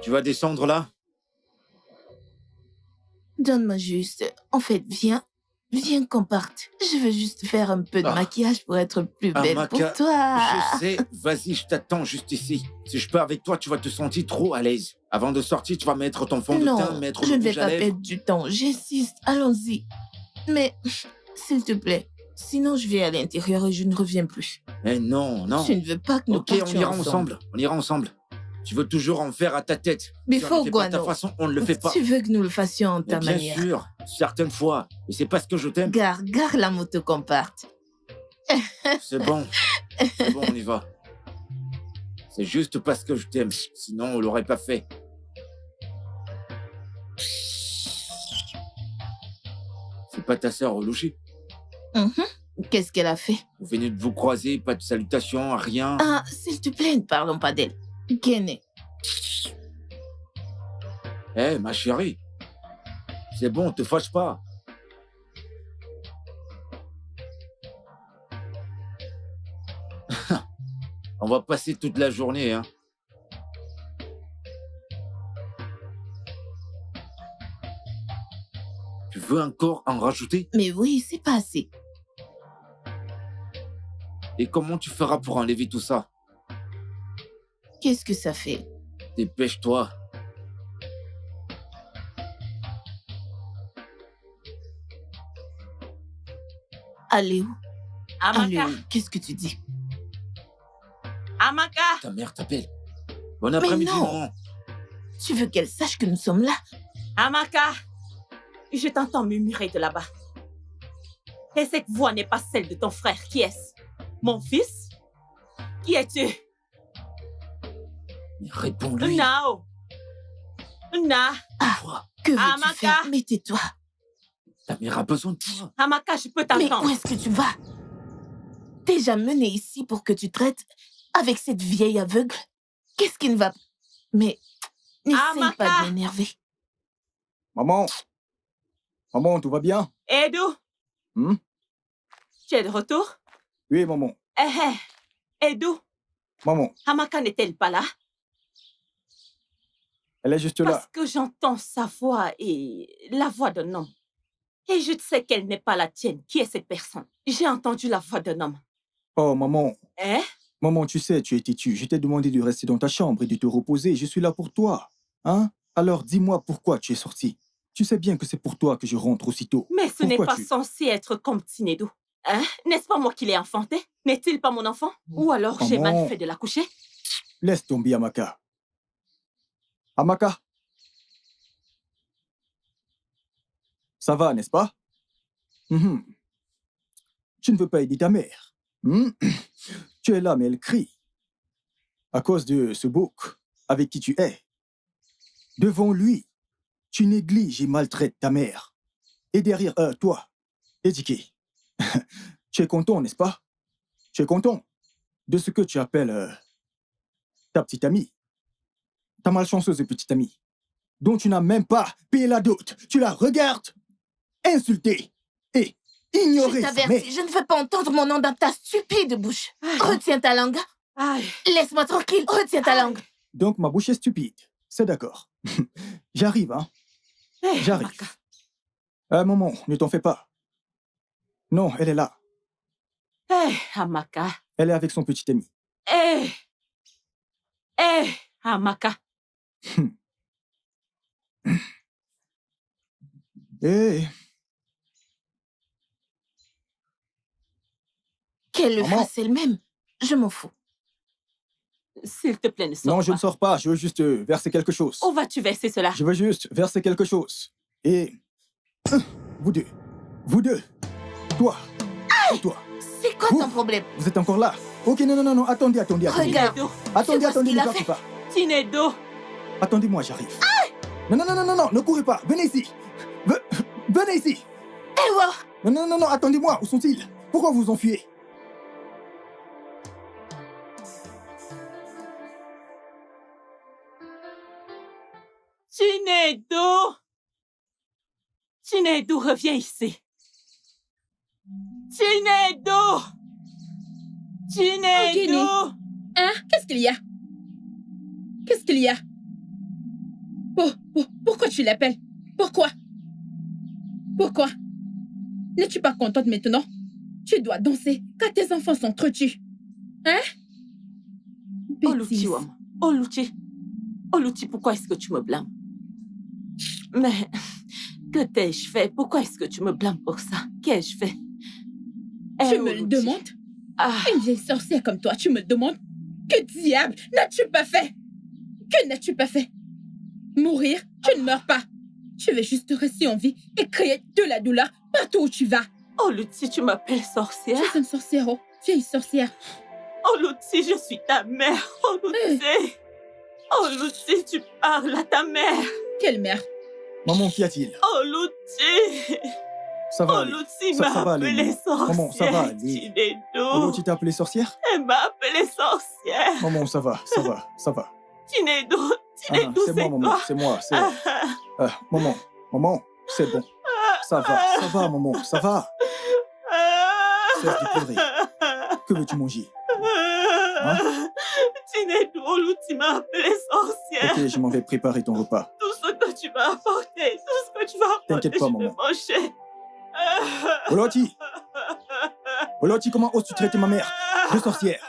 Tu vas descendre là? Donne-moi juste. En fait, viens. Viens qu'on parte. Je veux juste faire un peu de maquillage pour être plus belle pour Amaka, toi. je sais. Vas-y, je t'attends juste ici. Si je pars avec toi, tu vas te sentir trop à l'aise. Avant de sortir, tu vas mettre ton fond de teint, mettre je le ne vais rouge à pas lèvres. perdre du temps. J'insiste. Allons-y. Mais, s'il te plaît. Sinon, je vais à l'intérieur et je ne reviens plus. Eh non, non. Tu ne veux pas que nous partions on ira ensemble. On ira ensemble. Tu veux toujours en faire à ta tête. Mais Si on ne fait pas à ta Guano, façon, on ne le fait pas. Tu veux que nous le fassions en ta bien manière. Bien sûr, certaines fois. Et c'est parce que je t'aime. Gare la moto qu'on parte. C'est bon. C'est bon, on y va. C'est juste parce que je t'aime. Sinon, on l'aurait pas fait. C'est pas ta sœur au logis. Qu'est-ce qu'elle a fait? Vous venez de vous croiser, pas de salutations, rien. Ah, s'il te plaît, ne parlons pas d'elle. Kene. Eh, ma chérie. C'est bon, te fâche pas. On va passer toute la journée, hein. Tu veux encore en rajouter? Mais oui, c'est pas assez. Et comment tu feras pour enlever tout ça? Qu'est-ce que ça fait? Dépêche-toi. Allez où? Amaka. Qu'est-ce que tu dis? Amaka. Ta mère t'appelle. Bon après-midi, maman. Tu veux qu'elle sache que nous sommes là? Amaka. Je t'entends murmurer de là-bas. Et cette voix n'est pas celle de ton frère. Qui est-ce? Mon fils? Qui es-tu? Mais réponds-lui. Nao. Na. Que veux-tu faire? Mais tais-toi. Ta mère a besoin de toi. Amaka, je peux Mais t'entendre. où est-ce que tu vas? Déjà mené ici pour que tu traites avec cette vieille aveugle? Qu'est-ce qui ne va pas? Mais n'essaye pas de m'énerver. Maman. Maman, tout va bien? Edo. Tu es de retour? Oui, maman. Edo. Maman. Amaka n'est-elle pas là? Elle est juste là. Parce que j'entends sa voix et la voix d'un homme. Et je sais qu'elle n'est pas la tienne. Qui est cette personne? J'ai entendu la voix d'un homme. Oh, maman. Hein? Maman, tu sais, tu es têtue. Je t'ai demandé de rester dans ta chambre et de te reposer. Je suis là pour toi. Hein? Alors, dis-moi pourquoi tu es sortie. Tu sais bien que c'est pour toi que je rentre aussitôt. Mais ce n'est pas censé être comme Tinedo. Hein? N'est-ce pas moi qui l'ai enfanté? N'est-il pas mon enfant? Ou alors j'ai mal fait de l'accoucher? Laisse tomber, Amaka. Amaka? Ça va, n'est-ce pas? Tu ne veux pas aider ta mère. Tu es là, mais elle crie. À cause de ce bouc avec qui tu es. Devant lui, tu négliges et maltraites ta mère. Et derrière toi, Ediki, tu es content, n'est-ce pas? Tu es content de ce que tu appelles ta petite amie. Ta malchanceuse petite amie, dont tu n'as même pas payé la dot. Tu la regardes insulter et ignorer. Je t'avertis, je ne veux pas entendre mon nom dans ta stupide bouche. Retiens ta langue. Laisse-moi tranquille. Retiens ta langue. Donc ma bouche est stupide. C'est d'accord. J'arrive, hein. J'arrive. Maman, ne t'en fais pas. Non, elle est là. Amaka. Elle est avec son petit ami. Amaka. Qu'elle le fasse elle-même. Je m'en fous. S'il te plaît, ne sors pas. Non, je ne sors pas. Je veux juste verser quelque chose. Où vas-tu verser cela? Je veux juste verser quelque chose. Et... Vous deux. Toi. Aïe! Toi. C'est quoi ton problème? Vous êtes encore là? Ok, non. Attendez. Regarde. Attendez, ne partez pas. Tinedo. Attendez-moi, j'arrive. Non, ne courez pas. Venez ici. Venez ici. Non, attendez-moi. Où sont-ils? Pourquoi vous enfuyez? Tinedo, reviens ici. Tinedo. Hein? Qu'est-ce qu'il y a? Pourquoi tu l'appelles? Pourquoi? N'es-tu pas contente maintenant? Tu dois danser, car tes enfants sont trop tus. Hein? Oluchi, Wam. Oluchi, pourquoi est-ce que tu me blâmes? Mais, que t'ai-je fait? Pourquoi est-ce que tu me blâmes pour ça? Qu'ai-je fait? Tu me le demandes? Une vieille sorcière comme toi, tu me demandes? Que diable n'as-tu pas fait? Que n'as-tu pas fait? Mourir? Tu ne meurs pas. Tu veux juste rester en vie et créer de la douleur partout où tu vas. Oluchi, tu m'appelles sorcière? Je suis une sorcière, vieille sorcière. Oluchi, je suis ta mère. Oluchi, tu parles à ta mère. Quelle mère? Maman, qu'y a-t-il? Oluchi. Ça va aller. Oluchi Ça m'a va aller. appelée sorcière. Maman, ça va aller. Chinedo. Oluchi t'a appelée sorcière? Elle m'a appelée sorcière. Maman, ça va. Chinedo, C'est c'est moi, maman, toi. c'est moi. Maman, c'est bon. Ça va, maman, ça va. Cesse de pleurer. Que veux-tu manger? Chinedo, Oluchi m'a appelée sorcière. Ok, je m'en vais préparer ton repas. Tout ce que tu m'as apporté, T'inquiète pas, je maman. vais manger. Oluchi, comment oses-tu traiter ma mère de sorcière?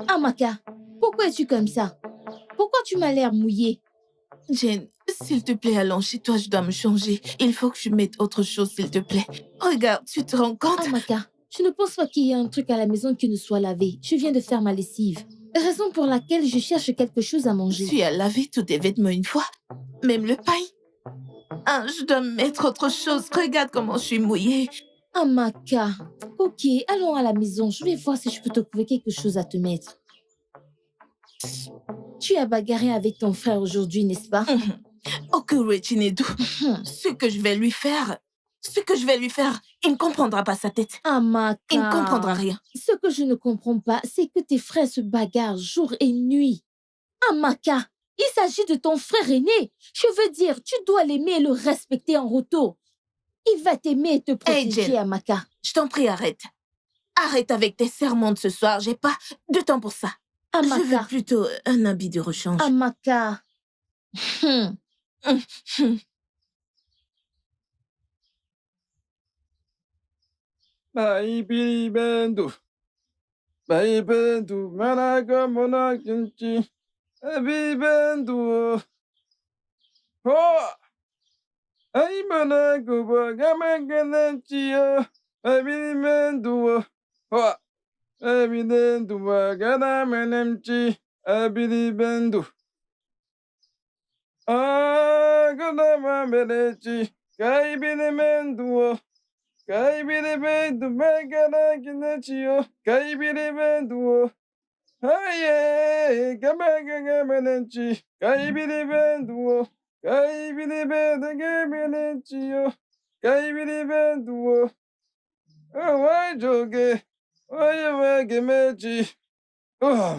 Amaka, pourquoi es-tu comme ça? Pourquoi tu m'as l'air mouillée? Jane, s'il te plaît, allons chez toi, je dois me changer. Il faut que je mette autre chose, s'il te plaît. Regarde, tu te rends compte? Amaka, je ne pense pas qu'il y ait un truc à la maison qui ne soit lavé. Je viens de faire ma lessive. Raison pour laquelle je cherche quelque chose à manger. Tu as lavé tous tes vêtements une fois? Même le pain? Ah, je dois mettre autre chose. Regarde comment je suis mouillée. Amaka, ok, allons à la maison. Je vais voir si je peux te trouver quelque chose à te mettre. Tu as bagarré avec ton frère aujourd'hui, n'est-ce pas? Ok, Chinedu. Ce que je vais lui faire, il ne comprendra pas sa tête. Amaka. Il ne comprendra rien. Ce que je ne comprends pas, c'est que tes frères se bagarrent jour et nuit. Amaka, il s'agit de ton frère aîné. Je veux dire, tu dois l'aimer et le respecter en retour. Il va t'aimer et te protéger, Jane, Amaka. Je t'en prie, arrête. Arrête avec tes sermons de ce soir. J'ai pas de temps pour ça. Amaka. Je veux plutôt un habit de rechange. Amaka. Baibendu, managa mona kinchi, bibendu. Oh, ai managa bagamaganachio, bibendu. Oh, bibendu bagamaganamchi, bibendu. Ah, gadamamelechi, kai bibendu. Kaibiribendu megana kinachio, kaibiribendu. Aye, gamagamanchi, kaibiribendu. Kaibiribendu gamanachio, kaibiribendu. Oh, why joke? Why you magamechi? Oh,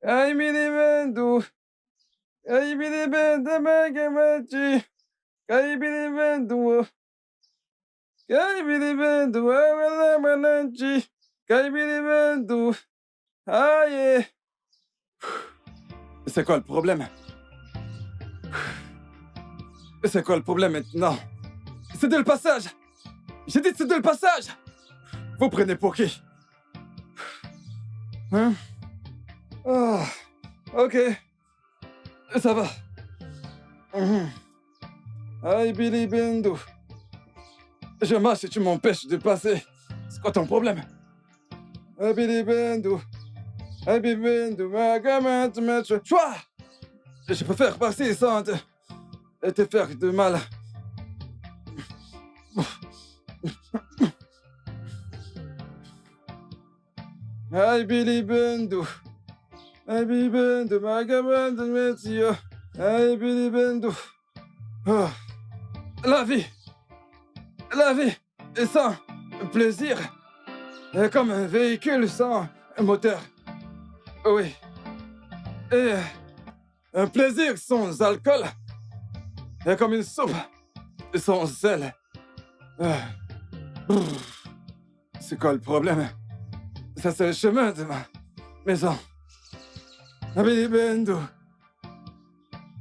kaibiribendu. Kaibiribendu megamachi. Kaibiribendu, awalamananchi, kaibiribendu, aïe. C'est quoi le problème? C'est quoi le problème maintenant? C'est de le passage. J'ai dit c'est de le passage. Vous prenez pour qui? Hein? Oh, ok. Ça va. Aïe, Billy Bendu. Je marche et tu m'empêches de passer. C'est quoi ton problème? Aïe, Billy Bendu. Aïe, Billy Bendu. Ma gamin, tu m'as tué. Chouah! Je peux faire passer sans te faire de mal. Aïe, Billy Bendu. Aïe, Billy Bendu. Ma gamin, tu m'as tué. Hey, Billy Bendo. Oh. La vie est sans plaisir est comme un véhicule sans moteur. Oui. Et un plaisir sans alcool est comme une soupe sans sel. C'est quoi le problème? Ça, c'est le chemin de ma maison. Abidibendo.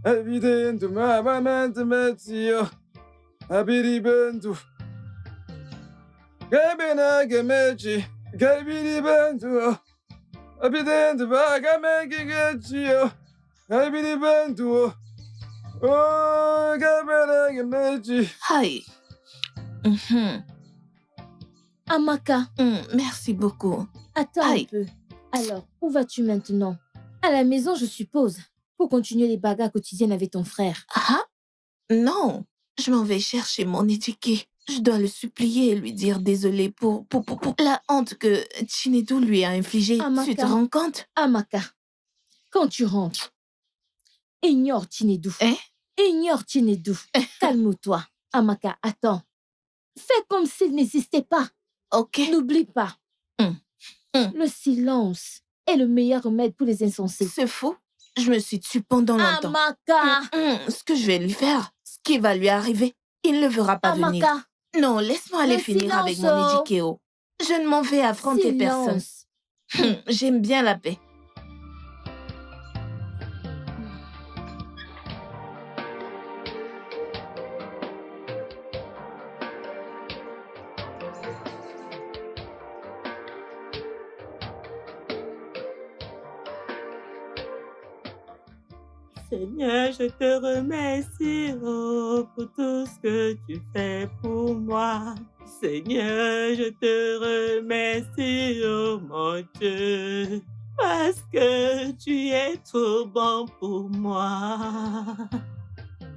Abidibendo, ma maman de métio. Abidibendo. Gabina gameji. Gabidibendo. Abidibendo, bagamegi gachio. Abidibendo. Oh, gabina gameji. Aïe. Amaka. Merci beaucoup. Attends Aïe. un peu. Alors, où vas-tu maintenant? À la maison, je suppose, pour continuer les bagarres quotidiennes avec ton frère. Ah? Non, je m'en vais chercher mon étiquette. Je dois le supplier et lui dire désolé pour la honte que Chinedu lui a infligée. Amaka. Tu te rends compte? Amaka, quand tu rentres, ignore Chinedu. Ignore Chinedu. Calme-toi. Amaka, attends. Fais comme s'il n'existait pas. Ok. N'oublie pas. Le silence est le meilleur remède pour les insensés. C'est faux. Je me suis tue pendant longtemps. Amaka! Ce que je vais lui faire, ce qui va lui arriver, il ne le verra pas venir. Amaka! Non, laisse-moi aller Le finir avec silence, mon Ejikeo. Je ne m'en vais affronter personne. J'aime bien la paix. Seigneur, je te remercie pour tout ce que tu fais pour moi. Seigneur, je te remercie, oh mon Dieu, parce que tu es trop bon pour moi.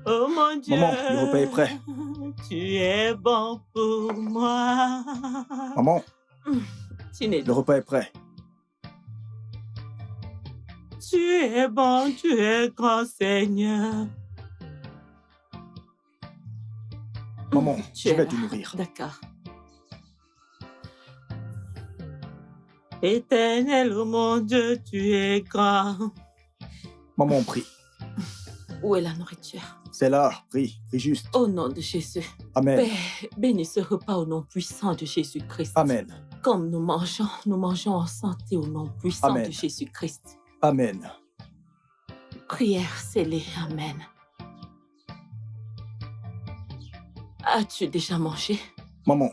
Oh mon Dieu, Maman, le repas est prêt. Tu es bon pour moi. Maman, Chinedu, le repas est prêt. tu es bon, tu es grand Seigneur. Maman, Tu je es vais là. te nourrir. D'accord. Éternel, oh mon Dieu, tu es grand. Maman, prie. Où est la nourriture? C'est là, prie juste. Au nom de Jésus. Amen. Père, bénis ce repas au nom puissant de Jésus-Christ. Amen. Comme nous mangeons en santé au nom puissant Amen. de Jésus-Christ. Amen. Prière scellée. Amen. As-tu déjà mangé? Maman,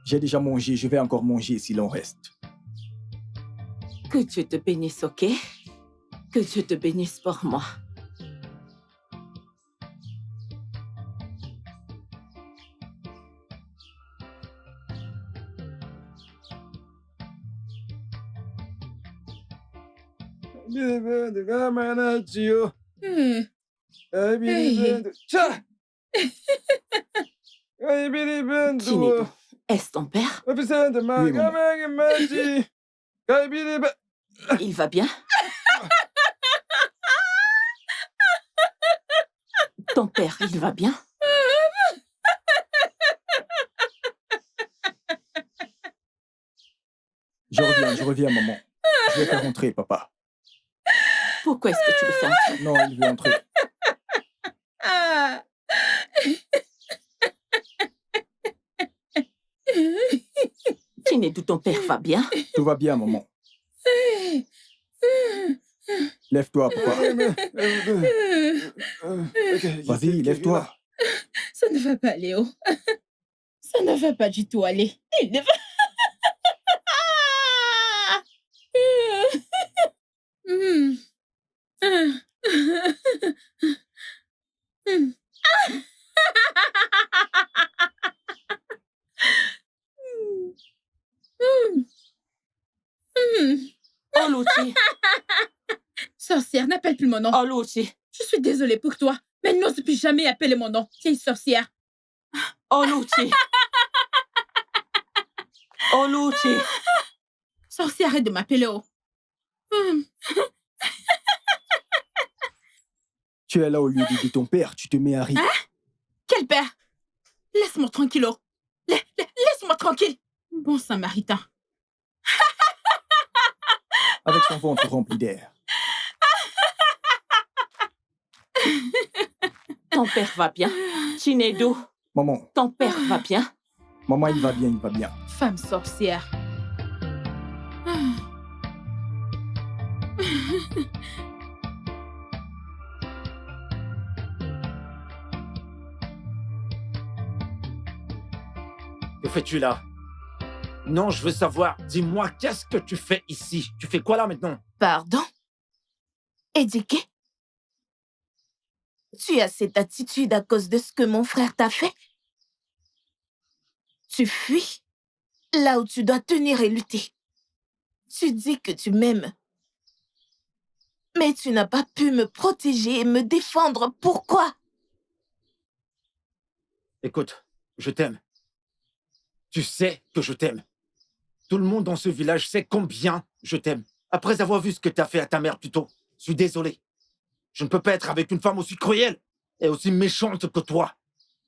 j'ai déjà mangé, je vais encore manger s'il en reste. Que Dieu te bénisse, ok? Que Dieu te bénisse pour moi. Abidibendo, gamanachio. Hmm. Abidibendo. Tcha! Abidibendo. Chinedu, est-ce ton père? Abidibendo, ma Oui, maman. gamanachio. Abidibendo. Il va bien? Ton père, il va bien? Je reviens, maman. Je vais faire entrer, papa. Pourquoi est-ce que tu le fais entrer? Non, il veut entrer. Ah. Chinedu, ton père va bien? Tout va bien, maman. Lève-toi, papa. Vas-y, lève-toi. Ça ne va pas, Léo. Ça ne va pas du tout aller. Il ne va... Hmm. Hmm. Oluchi, Sorcière, n'appelle plus mon nom. Oluchi, Je suis désolée pour toi, mais n'ose plus jamais appeler mon nom, vieille sorcière. Oluchi. Oluchi. Sorcière, arrête de m'appeler. Oh. Tu es là au lieu d'aider ton père, tu te mets à rire. Hein? Quel père? Laisse-moi tranquille, oh. Laisse-moi tranquille. Bon samaritain. Avec son ventre rempli d'air. Ton père va bien. Chinedu, Maman, ton père va bien. maman, il va bien, il va bien. Femme sorcière. Que fais-tu là? Non, je veux savoir. Dis-moi, qu'est-ce que tu fais ici? Tu fais quoi là maintenant? Pardon? Éduqué? Tu as cette attitude à cause de ce que mon frère t'a fait? Tu fuis là où tu dois tenir et lutter. Tu dis que tu m'aimes. Mais tu n'as pas pu me protéger et me défendre. Pourquoi? Écoute, je t'aime. Tu sais que je t'aime. Tout le monde dans ce village sait combien je t'aime. Après avoir vu ce que t'as fait à ta mère plus tôt, je suis désolé. Je ne peux pas être avec une femme aussi cruelle et aussi méchante que toi.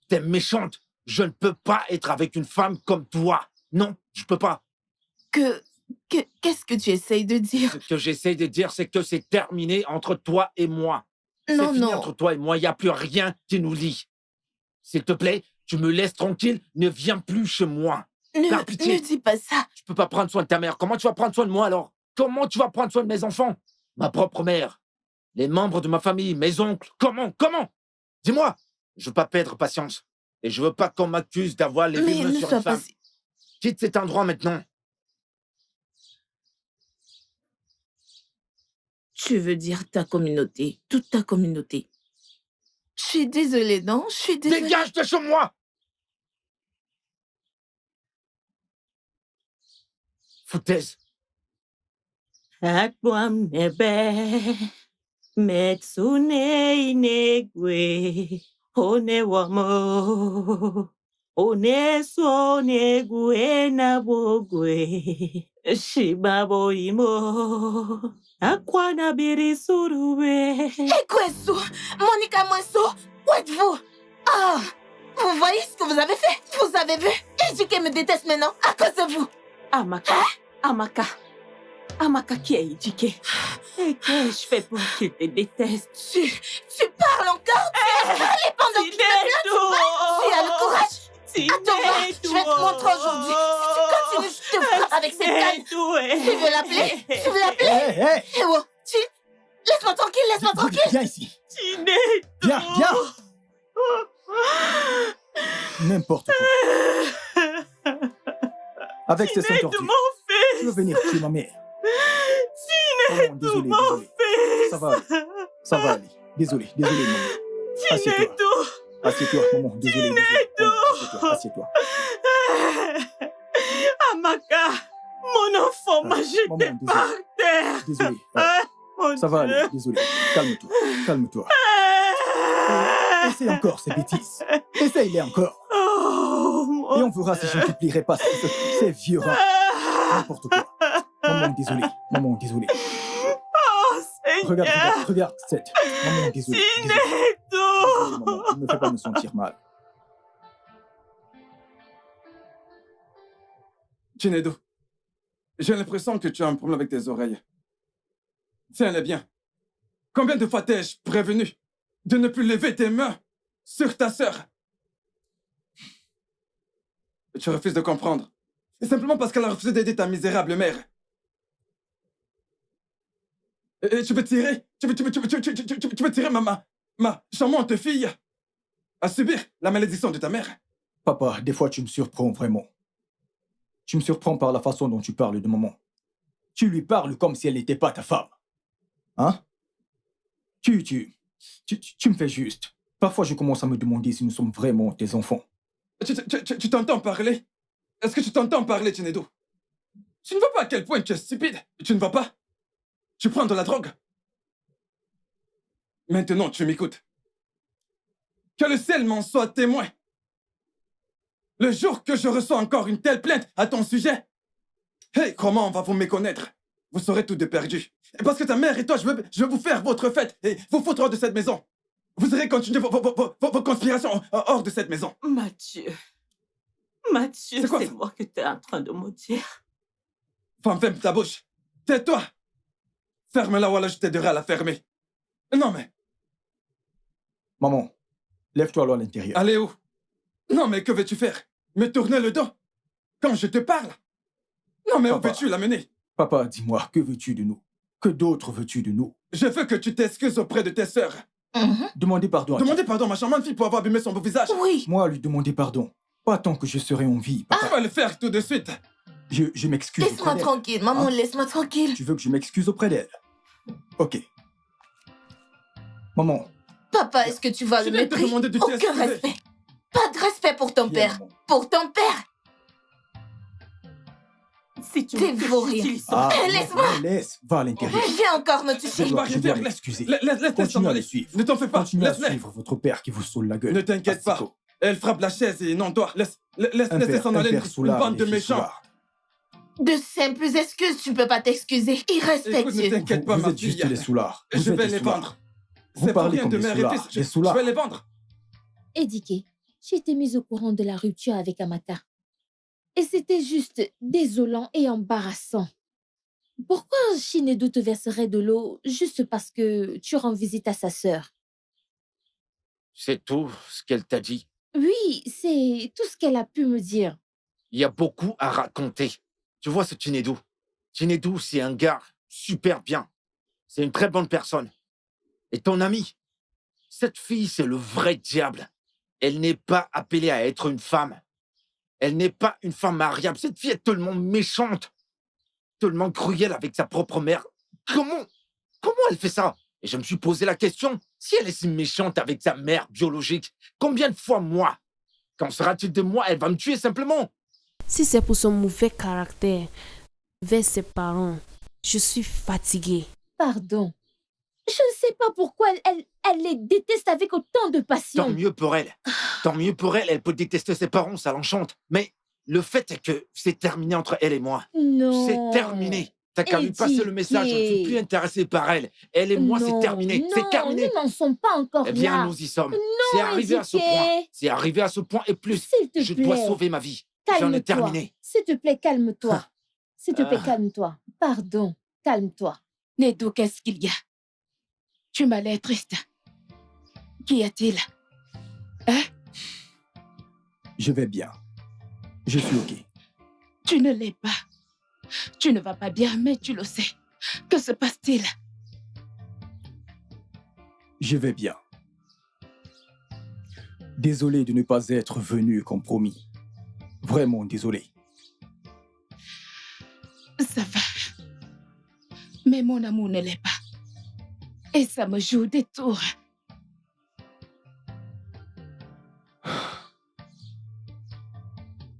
T'es méchante. Je ne peux pas être avec une femme comme toi. Non, je peux pas. Qu'est-ce que tu essayes de dire? Ce que j'essaie de dire, c'est que c'est terminé entre toi et moi. Non, C'est fini non. entre toi et moi. Il n'y a plus rien qui nous lie. S'il te plaît, tu me laisses tranquille. Ne viens plus chez moi. Par pitié. Ne dis pas ça. Je peux pas prendre soin de ta mère. Comment tu vas prendre soin de moi alors? Comment tu vas prendre soin de mes enfants? Ma propre mère. Les membres de ma famille, mes oncles. Comment? Dis-moi. Je veux pas perdre patience. Et je veux pas qu'on m'accuse d'avoir les Mais mains ne sur sois une pas... femme. Quitte cet endroit maintenant. Tu veux dire ta communauté, toute ta communauté. Je suis désolée, non? Je suis désolée. Dégage de chez moi! Foutaise. Atwam nebe, metsune inegwe, one wamo, one so negwe na bogwe, shibabo imo, akwana biri surube. Ekwesu, Monica Mweso, où êtes-vous? Ah, vous voyez ce que vous avez fait? Vous avez vu? Éduqué me déteste maintenant à cause de vous. Amaka qui est éduquée. Et qu'ai-je fait pour qu'il te déteste? Tu parles encore? Tu es allé pendant qu'il te plaint? Tu as le courage? Attends, moi, je vais te montrer aujourd'hui. Si tu continues, je te frappe avec cette canne. Tu veux l'appeler? Tu veux l'appeler? Hé, hé! Eh oh, laisse-moi tranquille, laisse-moi tranquille. Viens ici. Viens. N'importe quoi. Avec ces seins tordus, tu veux venir tuer ma mère. Oh, désolé. Ça va aller. Désolé, maman. Assieds-toi, maman. Désolé. Assieds-toi. Amaka, mon enfant m'a jeté maman, par terre. Désolé. Mon Ça va Dieu. aller, désolé. Calme-toi. Essaye encore ces bêtises. Essaye-les encore. Oh, mon Et on verra si je ne t'oublierai pas ces vieux rats. N'importe quoi. Maman, désolé. Oh, Seigneur. Regarde, Seth. Maman, désolé. Chinedu. Désolé, maman. Ne me fais pas me sentir mal. Chinedu, j'ai l'impression que tu as un problème avec tes oreilles. Tiens-les bien. Combien de fois t'ai-je prévenu de ne plus lever tes mains sur ta sœur? Tu refuses de comprendre. Et simplement parce qu'elle a refusé d'aider ta misérable mère. Et tu veux tirer? Tu veux tirer ma charmante fille à subir la malédiction de ta mère? Papa, des fois tu me surprends vraiment. Tu me surprends par la façon dont tu parles de maman. Tu lui parles comme si elle n'était pas ta femme. Hein? Tu me fais juste. Parfois je commence à me demander si nous sommes vraiment tes enfants. Tu t'entends parler? Est-ce que tu t'entends parler, Chinedu? Tu ne vois pas à quel point tu es stupide? Tu ne vois pas? Tu prends de la drogue? Maintenant, tu m'écoutes. Que le ciel m'en soit témoin. Le jour que je reçois encore une telle plainte à ton sujet, hey, comment on va vous méconnaître? Vous serez tous deux perdus. Et parce que ta mère et toi, je veux vous faire votre fête et vous foutre de cette maison. Vous aurez continué vos conspirations hors de cette maison. Mathieu, c'est moi que tu es en train de maudire. Femme, ferme ta bouche. Tais-toi. Ferme-la ou alors je t'aiderai à la fermer. Non, mais... Maman, lève-toi alors à l'intérieur. Allez où? Non, mais que veux-tu faire? Me tourner le dos? Quand je te parle? Non, mais où veux-tu l'amener? Papa, dis-moi, que veux-tu de nous? Que d'autre veux-tu de nous? Je veux que tu t'excuses auprès de tes sœurs. Demandez pardon à qui? Demandez pardon à ma charmante fille pour avoir abîmé son beau visage. Oui. Moi, lui demander pardon. Pas tant que je serai en vie, papa. Tu vas le faire tout de suite. Je m'excuse Laisse-moi auprès d'elle. tranquille, maman, laisse-moi tranquille. Tu veux que je m'excuse auprès d'elle? Ok. Maman. Papa, est-ce que tu vas Je le viens te mépris? demander de Aucun t'excuser. respect. Pas de respect pour ton Viens, père. maman. Pour ton père. Si tu T'es me vaurien. utilises Ah, Laisse-moi. laisse, va à l'intérieur. Viens encore me Je toucher. dois rien faire, m'excuser. Laisse-les Continuez s'en à aller. le suivre. Ne t'en fais pas. Continuez à Laisse-les. suivre votre père qui vous saoule la gueule. Ne t'inquiète pas. Astico. Elle frappe la chaise et non toi. Laisse-les s'en aller. Une bande de méchants. De simples excuses, tu peux pas t'excuser. Écoute, ne Irrespectueux. t'inquiète pas, Vous ma êtes juste fille. les soulards. Je Vous êtes vais des les soulards. vendre. Vous C'est pour parlez rien comme de des mère et soulards. fils. Des Je soulards. vais les vendre. Édiqué, j'ai été mise au courant de la rupture avec Amaka. Et c'était juste désolant et embarrassant. Pourquoi Shinedo te verserait de l'eau juste parce que tu rends visite à sa sœur? C'est tout ce qu'elle t'a dit. Oui, c'est tout ce qu'elle a pu me dire. Il y a beaucoup à raconter. Tu vois ce Chinedu? Chinedu, c'est un gars super bien. C'est une très bonne personne. Et ton ami, cette fille, c'est le vrai diable. Elle n'est pas appelée à être une femme. Elle n'est pas une femme mariable. Cette fille est tellement méchante. Tellement cruelle avec sa propre mère. Comment elle fait ça? Et je me suis posé la question, si elle est si méchante avec sa mère biologique, combien de fois moi? Qu'en sera-t-il de moi? Elle va me tuer simplement. Si c'est pour son mauvais caractère vers ses parents, je suis fatiguée. Pardon. Je ne sais pas pourquoi elle les déteste avec autant de passion. Tant mieux pour elle. Tant mieux pour elle. Elle peut détester ses parents, ça l'enchante. Mais le fait est que c'est terminé entre elle et moi. Non. C'est terminé. T'as qu'à lui passer le message. Je ne suis plus intéressé par elle. Elle et moi, c'est terminé. C'est terminé. Nous n'en sommes pas encore Eh bien, là. nous y sommes. C'est arrivé à ce Édiqué. point. C'est arrivé à ce point et plus. S'il te Je plaît. dois sauver ma vie. J'en Calme-toi. ai terminé. S'il te plaît, calme-toi. S'il te plaît, Ah. calme-toi. Pardon, calme-toi. Nedo, qu'est-ce qu'il y a? Tu m'as l'air triste. Qu'y a-t-il? Hein? Je vais bien. Je suis OK. Tu ne l'es pas. Tu ne vas pas bien, mais tu le sais. Que se passe-t-il? Je vais bien. Désolé de ne pas être venu comme promis. Vraiment désolé. Ça va. Mais mon amour ne l'est pas. Et ça me joue des tours.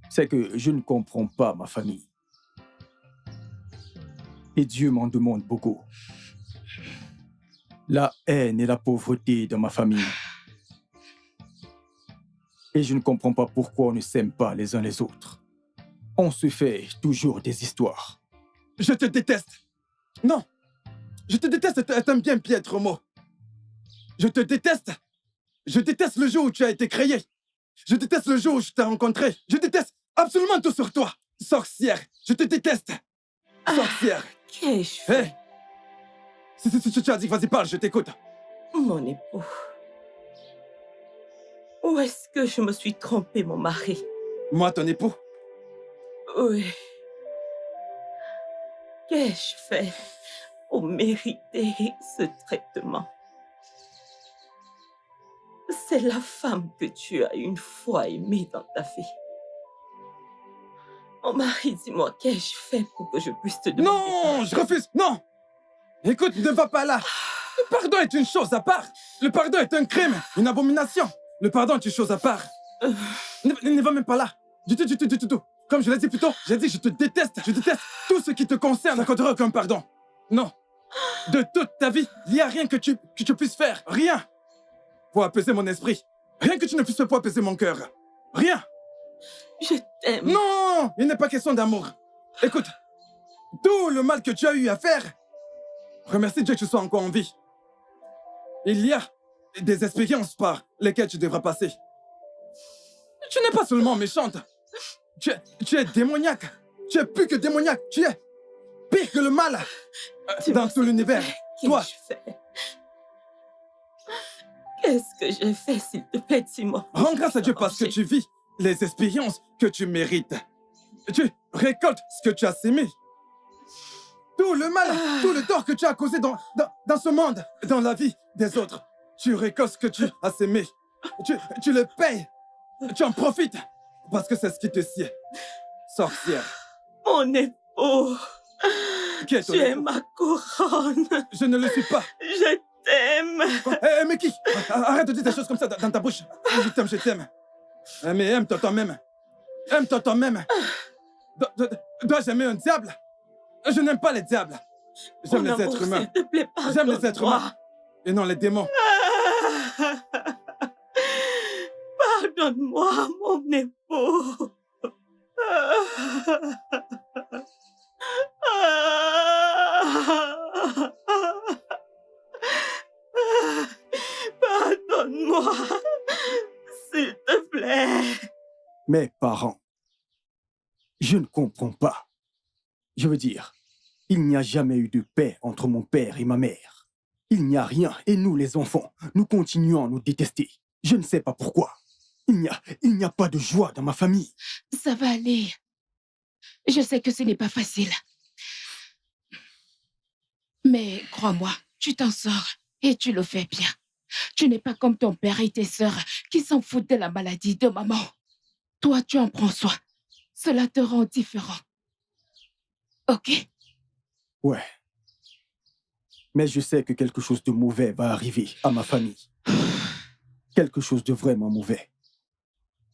C'est que je ne comprends pas ma famille. Et Dieu m'en demande beaucoup. La haine et la pauvreté dans ma famille. Et je ne comprends pas pourquoi on ne s'aime pas les uns les autres. On se fait toujours des histoires. Je te déteste. Non. Je te déteste est un bien piètre mot. Je te déteste. Je déteste le jour où tu as été créé. Je déteste le jour où je t'ai rencontré. Je déteste absolument tout sur toi. Sorcière. Je te déteste. Sorcière. Qu'ai-je fait? Hé. Si tu as dit, vas-y, parle, je t'écoute. Mon époux. Où est-ce que je me suis trompée, mon mari? Moi, ton époux. Oui. Qu'ai-je fait pour mériter ce traitement? C'est la femme que tu as une fois aimée dans ta vie. Mon mari, dis-moi, qu'ai-je fait pour que je puisse te demander Non, pardon? je refuse. Non. Écoute, ne va pas là. Le pardon est une chose à part. Le pardon est un crime, une abomination. Le pardon est une chose à part. Ne va même pas là. Du tout. Comme je l'ai dit plus tôt, j'ai dit je te déteste. Je déteste tout ce qui te concerne. N'accorderai aucun pardon. Non. De toute ta vie, il n'y a rien que tu puisses faire. Rien. Pour apaiser mon esprit. Rien que tu ne puisses faire pour apaiser mon cœur. Rien. Je t'aime. Non, il n'est pas question d'amour. Écoute, tout le mal que tu as eu à faire, remercie Dieu que tu sois encore en vie. Il y a des expériences par lesquelles tu devras passer. Tu n'es pas seulement méchante. Tu es démoniaque. Tu es plus que démoniaque. Tu es pire que le mal dans tout l'univers. Toi, Qu'est-ce que j'ai fait, s'il te plaît, dis-moi. rends grâce à Dieu parce que tu vis les expériences que tu mérites. Tu récoltes ce que tu as sémé. Tout le mal, tout le tort que tu as causé dans ce monde, dans la vie des autres, tu récoltes ce que tu as sémé. Tu le payes. Tu en profites. Parce que c'est ce qui te sied. Sorcière. Mon époux, Qui est ton tu es époux? ma couronne. Je ne le suis pas. Je t'aime. Mais qui? Arrête de dire des choses comme ça dans ta bouche. Je t'aime. Mais aime-toi toi-même. Aime-toi toi-même. Dois-je aimer un diable? Je n'aime pas les diables. J'aime Mon les amour, êtres humains. s'il te plaît, J'aime les êtres pardonne-moi. humains. Et non les démons. Pardonne-moi, mon époux. Pardonne-moi, s'il te plaît. Mes parents, je ne comprends pas. Je veux dire, il n'y a jamais eu de paix entre mon père et ma mère. Il n'y a rien, et nous, les enfants, nous continuons à nous détester. Je ne sais pas pourquoi. Il n'y a pas de joie dans ma famille. Ça va aller. Je sais que ce n'est pas facile. Mais crois-moi, tu t'en sors et tu le fais bien. Tu n'es pas comme ton père et tes sœurs qui s'en foutent de la maladie de maman. Toi, tu en prends soin. Cela te rend différent. Ok? Ouais. Mais je sais que quelque chose de mauvais va arriver à ma famille. Quelque chose de vraiment mauvais.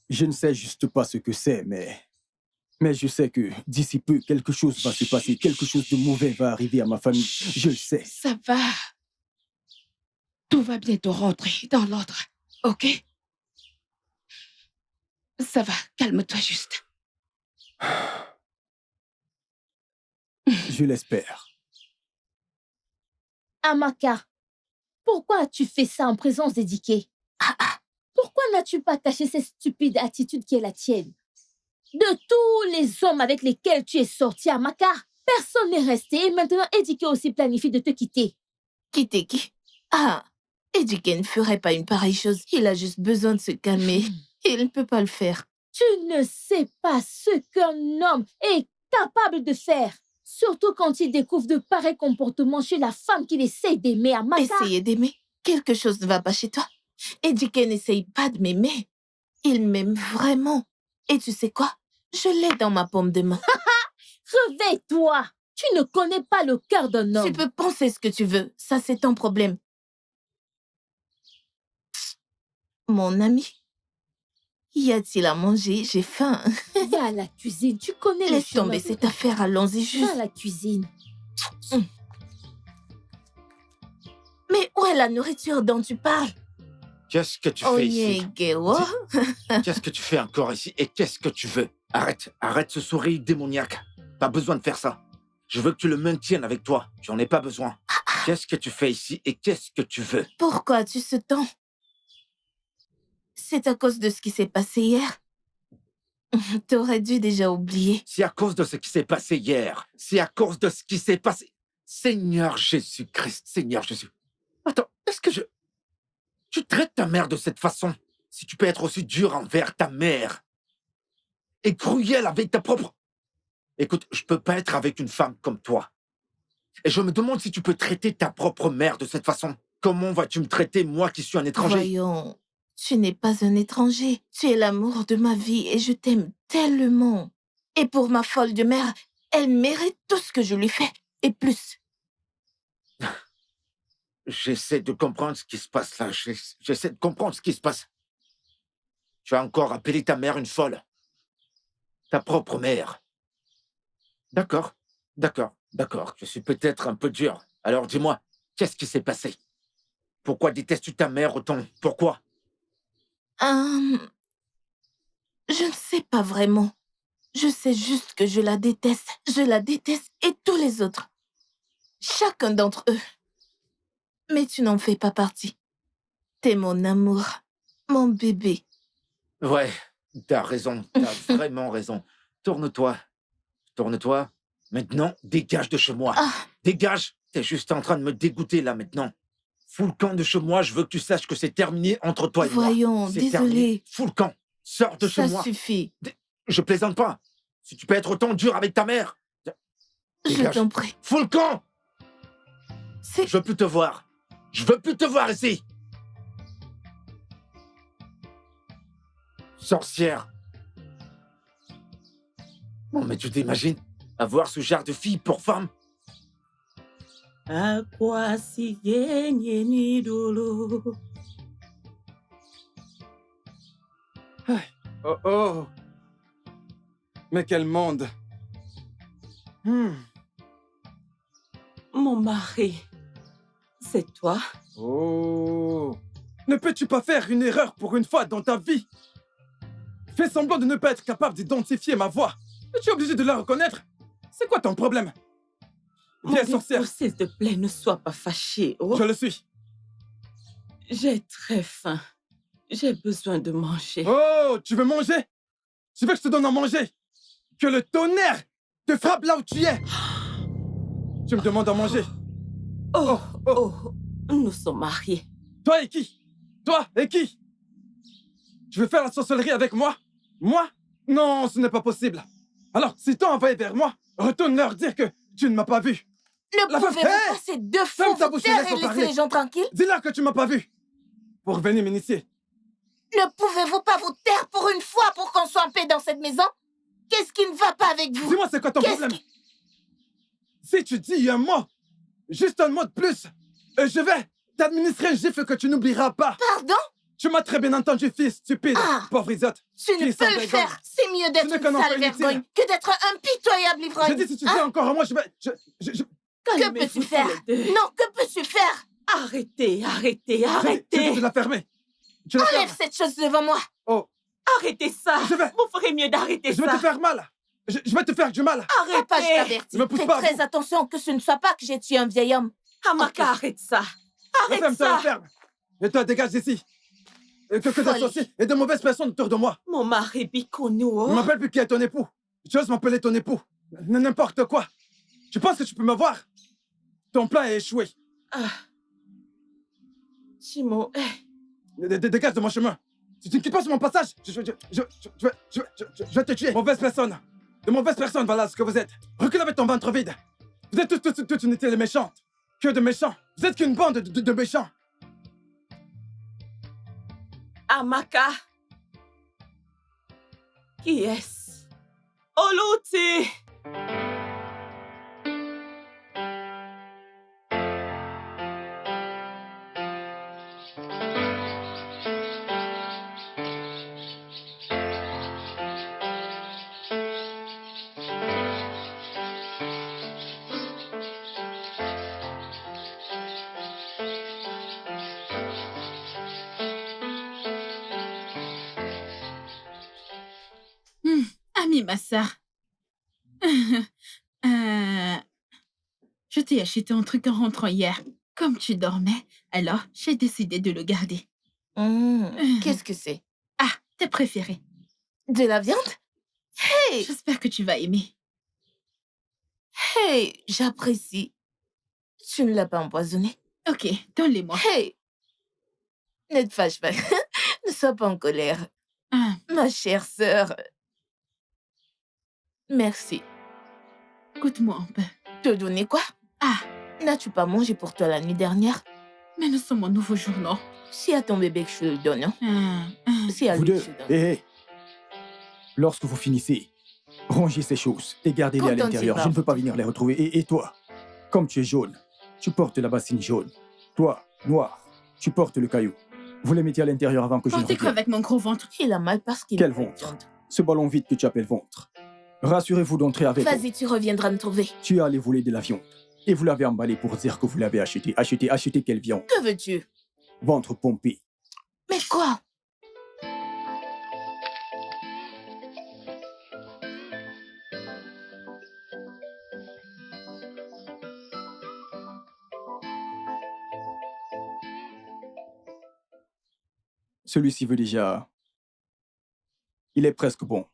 Je ne sais juste pas ce que c'est, mais je sais que d'ici peu, quelque chose va se passer. Quelque chose de mauvais va arriver à ma famille. Je le sais. Ça va. Tout va bientôt rentrer dans l'ordre. Ok? Ça va, calme-toi juste. Je l'espère. Amaka, pourquoi as-tu fait ça en présence d'Édiqué? Pourquoi n'as-tu pas caché cette stupide attitude qui est la tienne? De tous les hommes avec lesquels tu es sorti, Amaka, personne n'est resté et maintenant Édiqué aussi planifie de te quitter. Quitter qui? Ah, Édiqué ne ferait pas une pareille chose. Il a juste besoin de se calmer. Il ne peut pas le faire. Tu ne sais pas ce qu'un homme est capable de faire. Surtout quand il découvre de pareils comportements chez la femme qu'il essaye d'aimer, Amaka. Essayer d'aimer? Quelque chose ne va pas chez toi. Édiqué n'essaye pas de m'aimer. Il m'aime vraiment. Et tu sais quoi? Je l'ai dans ma paume de main. Réveille-toi. Tu ne connais pas le cœur d'un homme. Tu peux penser ce que tu veux. Ça, c'est ton problème. Mon ami, y a-t-il à manger? J'ai faim. Va à la cuisine. Tu connais le Laisse chemin. tomber cette affaire. Allons-y Va juste. à la cuisine. Mais où est la nourriture dont tu parles? Qu'est-ce que tu fais ici? Gewo. Qu'est-ce que tu fais encore ici et qu'est-ce que tu veux? Arrête ce sourire démoniaque. Pas besoin de faire ça. Je veux que tu le maintiennes avec toi. Tu n'en ai pas besoin. Qu'est-ce que tu fais ici et qu'est-ce que tu veux? Pourquoi tu se tends? C'est à cause de ce qui s'est passé hier. T'aurais dû déjà oublier. C'est à cause de ce qui s'est passé hier. C'est à cause de ce qui s'est passé. Seigneur Jésus-Christ, Seigneur Jésus. Attends, est-ce que tu traites ta mère de cette façon? Si tu peux être aussi dur envers ta mère et cruel avec ta propre... Écoute, je peux pas être avec une femme comme toi. Et je me demande si tu peux traiter ta propre mère de cette façon. Comment vas-tu me traiter, moi qui suis un étranger? Voyons, tu n'es pas un étranger. Tu es l'amour de ma vie et je t'aime tellement. Et pour ma folle de mère, elle mérite tout ce que je lui fais. Et plus. J'essaie de comprendre ce qui se passe là. J'essaie de comprendre ce qui se passe. Tu as encore appelé ta mère une folle. Ta propre mère. D'accord. Je suis peut-être un peu dur. Alors dis-moi, qu'est-ce qui s'est passé? Pourquoi détestes-tu ta mère autant? Pourquoi? Je ne sais pas vraiment. Je sais juste que je la déteste. Je la déteste et tous les autres. Chacun d'entre eux. Mais tu n'en fais pas partie. T'es mon amour, mon bébé. Ouais, t'as raison, t'as vraiment raison. Tourne-toi. Tourne-toi. Maintenant, dégage de chez moi. Ah, Dégage. T'es juste en train de me dégoûter là maintenant. Fous le camp de chez moi, je veux que tu saches que c'est terminé entre toi et moi. voyons, C'est désolée. terminé. Fous le camp. Sors de chez Ça moi. suffit. Je plaisante pas. Si tu peux être autant dur avec ta mère. Je Dégage. t'en prie. Fous le camp. C'est... Je veux plus te voir. Je veux plus te voir ici. Sorcière. Bon, mais tu t'imagines avoir ce genre de fille pour femme? Akwasigenye n'idolo. Oh oh. Mais quel monde. Mon mari, c'est toi? Oh. Ne peux-tu pas faire une erreur pour une fois dans ta vie? Fais semblant de ne pas être capable d'identifier ma voix. Tu es obligé de la reconnaître. C'est quoi ton problème? Mon Viens, époux, sorcière. s'il te plaît, ne sois pas fâché. Oh, Je le suis. j'ai très faim. J'ai besoin de manger. Oh, tu veux manger? Tu veux que je te donne à manger? Que le tonnerre te frappe là où tu es. Tu me demandes à manger. Oh, oh. oh, nous sommes mariés. Toi et qui? Toi et qui? Tu veux faire la sorcellerie avec moi? Moi? Non, ce n'est pas possible. Alors, si t'as envoyé vers moi, retourne leur dire que tu ne m'as pas vu. Ne La pouvez-vous Hey passer deux Ferme fois ta vous bouche et taire et laisse-moi laisser parler. les gens tranquilles? Dis-leur que tu m'as pas vu. Pour venir m'initier. Ne pouvez-vous pas vous taire pour une fois pour qu'on soit en paix dans cette maison? Qu'est-ce qui ne va pas avec vous? Dis-moi, c'est quoi ton Qu'est-ce problème? qui... Si tu dis un mot, juste un mot de plus, je vais t'administrer un gifle que tu n'oublieras pas. Pardon? Tu m'as très bien entendu, fils stupide, Ah. pauvre Isotte. Tu ne Fils peux sans le vergogne. faire. C'est mieux Tu d'être n'es une qu'un enfant sale inutile. vergogne que d'être un pitoyable ivrogne. J'ai dit, si tu dis encore un mot, je vais... Que Calmez-vous peux-tu tous faire? les deux. Non, que peux-tu faire? Arrêtez, arrêtez, J'ai dit arrêtez. de la fermer. Tu la Enlève fermes. cette chose devant moi. Oh, Arrêtez ça. Je vais- Vous ferez mieux d'arrêter je vais ça. te faire mal. Je vais te faire du mal. Papa, je Arrêtez. t'avertis. Ne me pousse Fais pas, très vous. attention que ce ne soit pas que j'ai tué un vieil homme. Amaka, Ok. arrête ça. La Arrête ferme, toi, ça. la ferme. Et toi, dégage d'ici. Que Folie. d'associés et de mauvaises personnes autour de moi. Mon mari Bikono. Ne Oh. m'appelle plus qui est ton époux. Tu oses m'appeler ton époux. N'importe quoi. Tu penses que tu peux me voir? Ton plan est échoué. Ah. Chimo, Dégage de mon chemin. Si tu ne quittes pas sur mon passage, je vais te tuer. Mauvaise personne. De mauvaises personnes, voilà ce que vous êtes. Recule avec ton ventre vide. Vous êtes toutes unités méchantes. Que de méchants. Vous êtes qu'une bande de méchants. Amaka. Qui est-ce? Oluti. Ami Massa. Je t'ai acheté un truc en rentrant hier. Comme tu dormais, alors j'ai décidé de le garder. Qu'est-ce que c'est? Ah, tes préférés. De la viande? Hey! J'espère que tu vas aimer. Hey! J'apprécie. Tu ne l'as pas empoisonné? Ok, donne-les-moi. Hey! Ne te fâche pas. Ne sois pas en colère. Ah, Ma chère sœur. Merci. écoute-moi un peu. Te donner quoi? Ah, N'as-tu pas mangé pour toi la nuit dernière? mais nous sommes au nouveau jour, non? Si à ton bébé que je le donne, hein? Si à Vous lui deux, que je donne. hé. Lorsque vous finissez, rangez ces choses et gardez-les à Quand on l'intérieur. dira. Je ne veux pas venir les retrouver. Et toi, comme tu es jaune, tu portes la bassine jaune. Toi, noir, tu portes le caillou. Vous les mettez à l'intérieur avant que je ne Portez quoi revienne. avec mon gros ventre? Il a mal parce qu'il Quel n'a pas de ventre? viande. Ce ballon vide que tu appelles ventre. Rassurez-vous d'entrer avec moi. Vas-y, tu reviendras me trouver. Tu as allé voler de la viande. Et vous l'avez emballé pour dire que vous l'avez acheté. Acheté quelle viande? Que veux-tu? Ventre pompé. Mais quoi? Celui-ci veut déjà... Il est presque bon.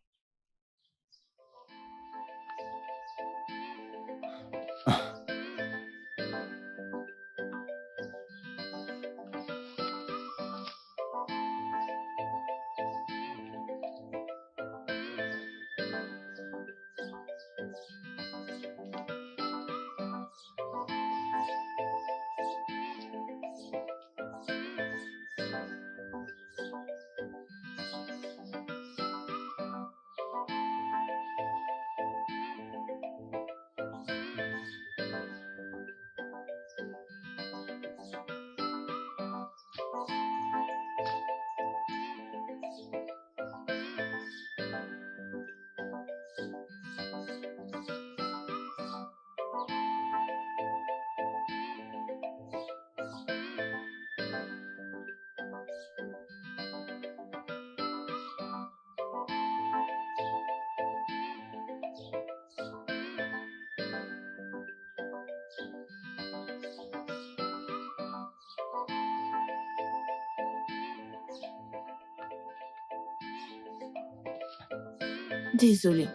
Désolée.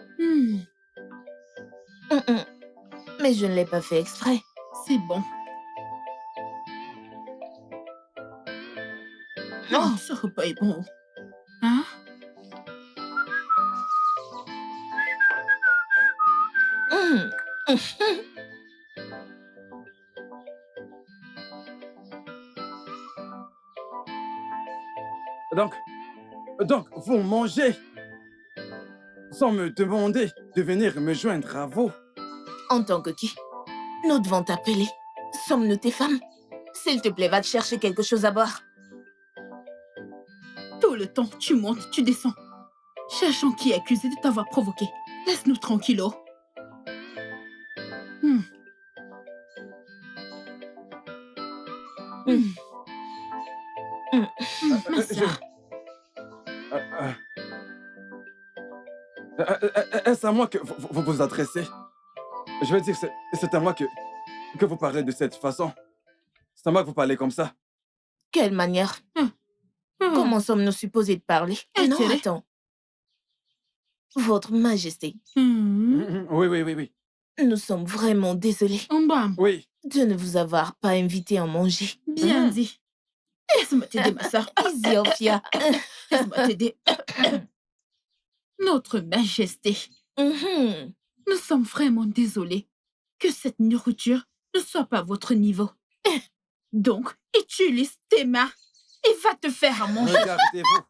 Mais je ne l'ai pas fait exprès. C'est bon. Oh, ce repas est bon. Hein? Donc, vous mangez sans me demander de venir me joindre à vous. En tant que qui? Nous devons t'appeler. Sommes-nous tes femmes? S'il te plaît, va te chercher quelque chose à boire. Tout le temps, tu montes, tu descends. Cherchons qui est accusé de t'avoir provoqué. Laisse-nous tranquillos. Ma sœur. Est-ce à moi que vous vous adressez? Je veux dire, c'est à moi que vous parlez de cette façon. C'est à moi que vous parlez comme ça. Quelle manière? Comment sommes-nous supposés de parler? Non, attends. Votre Majesté. Oui. Nous sommes vraiment désolés. Oui. De ne vous avoir pas invité à manger. Bien dit. Laisse-moi t'aider, ma sœur. Easy, Ophia. Laisse-moi t'aider. Notre Majesté. Nous sommes vraiment désolés que cette nourriture ne soit pas à votre niveau. Donc, utilise tes mains et va te faire à manger. Regardez-vous.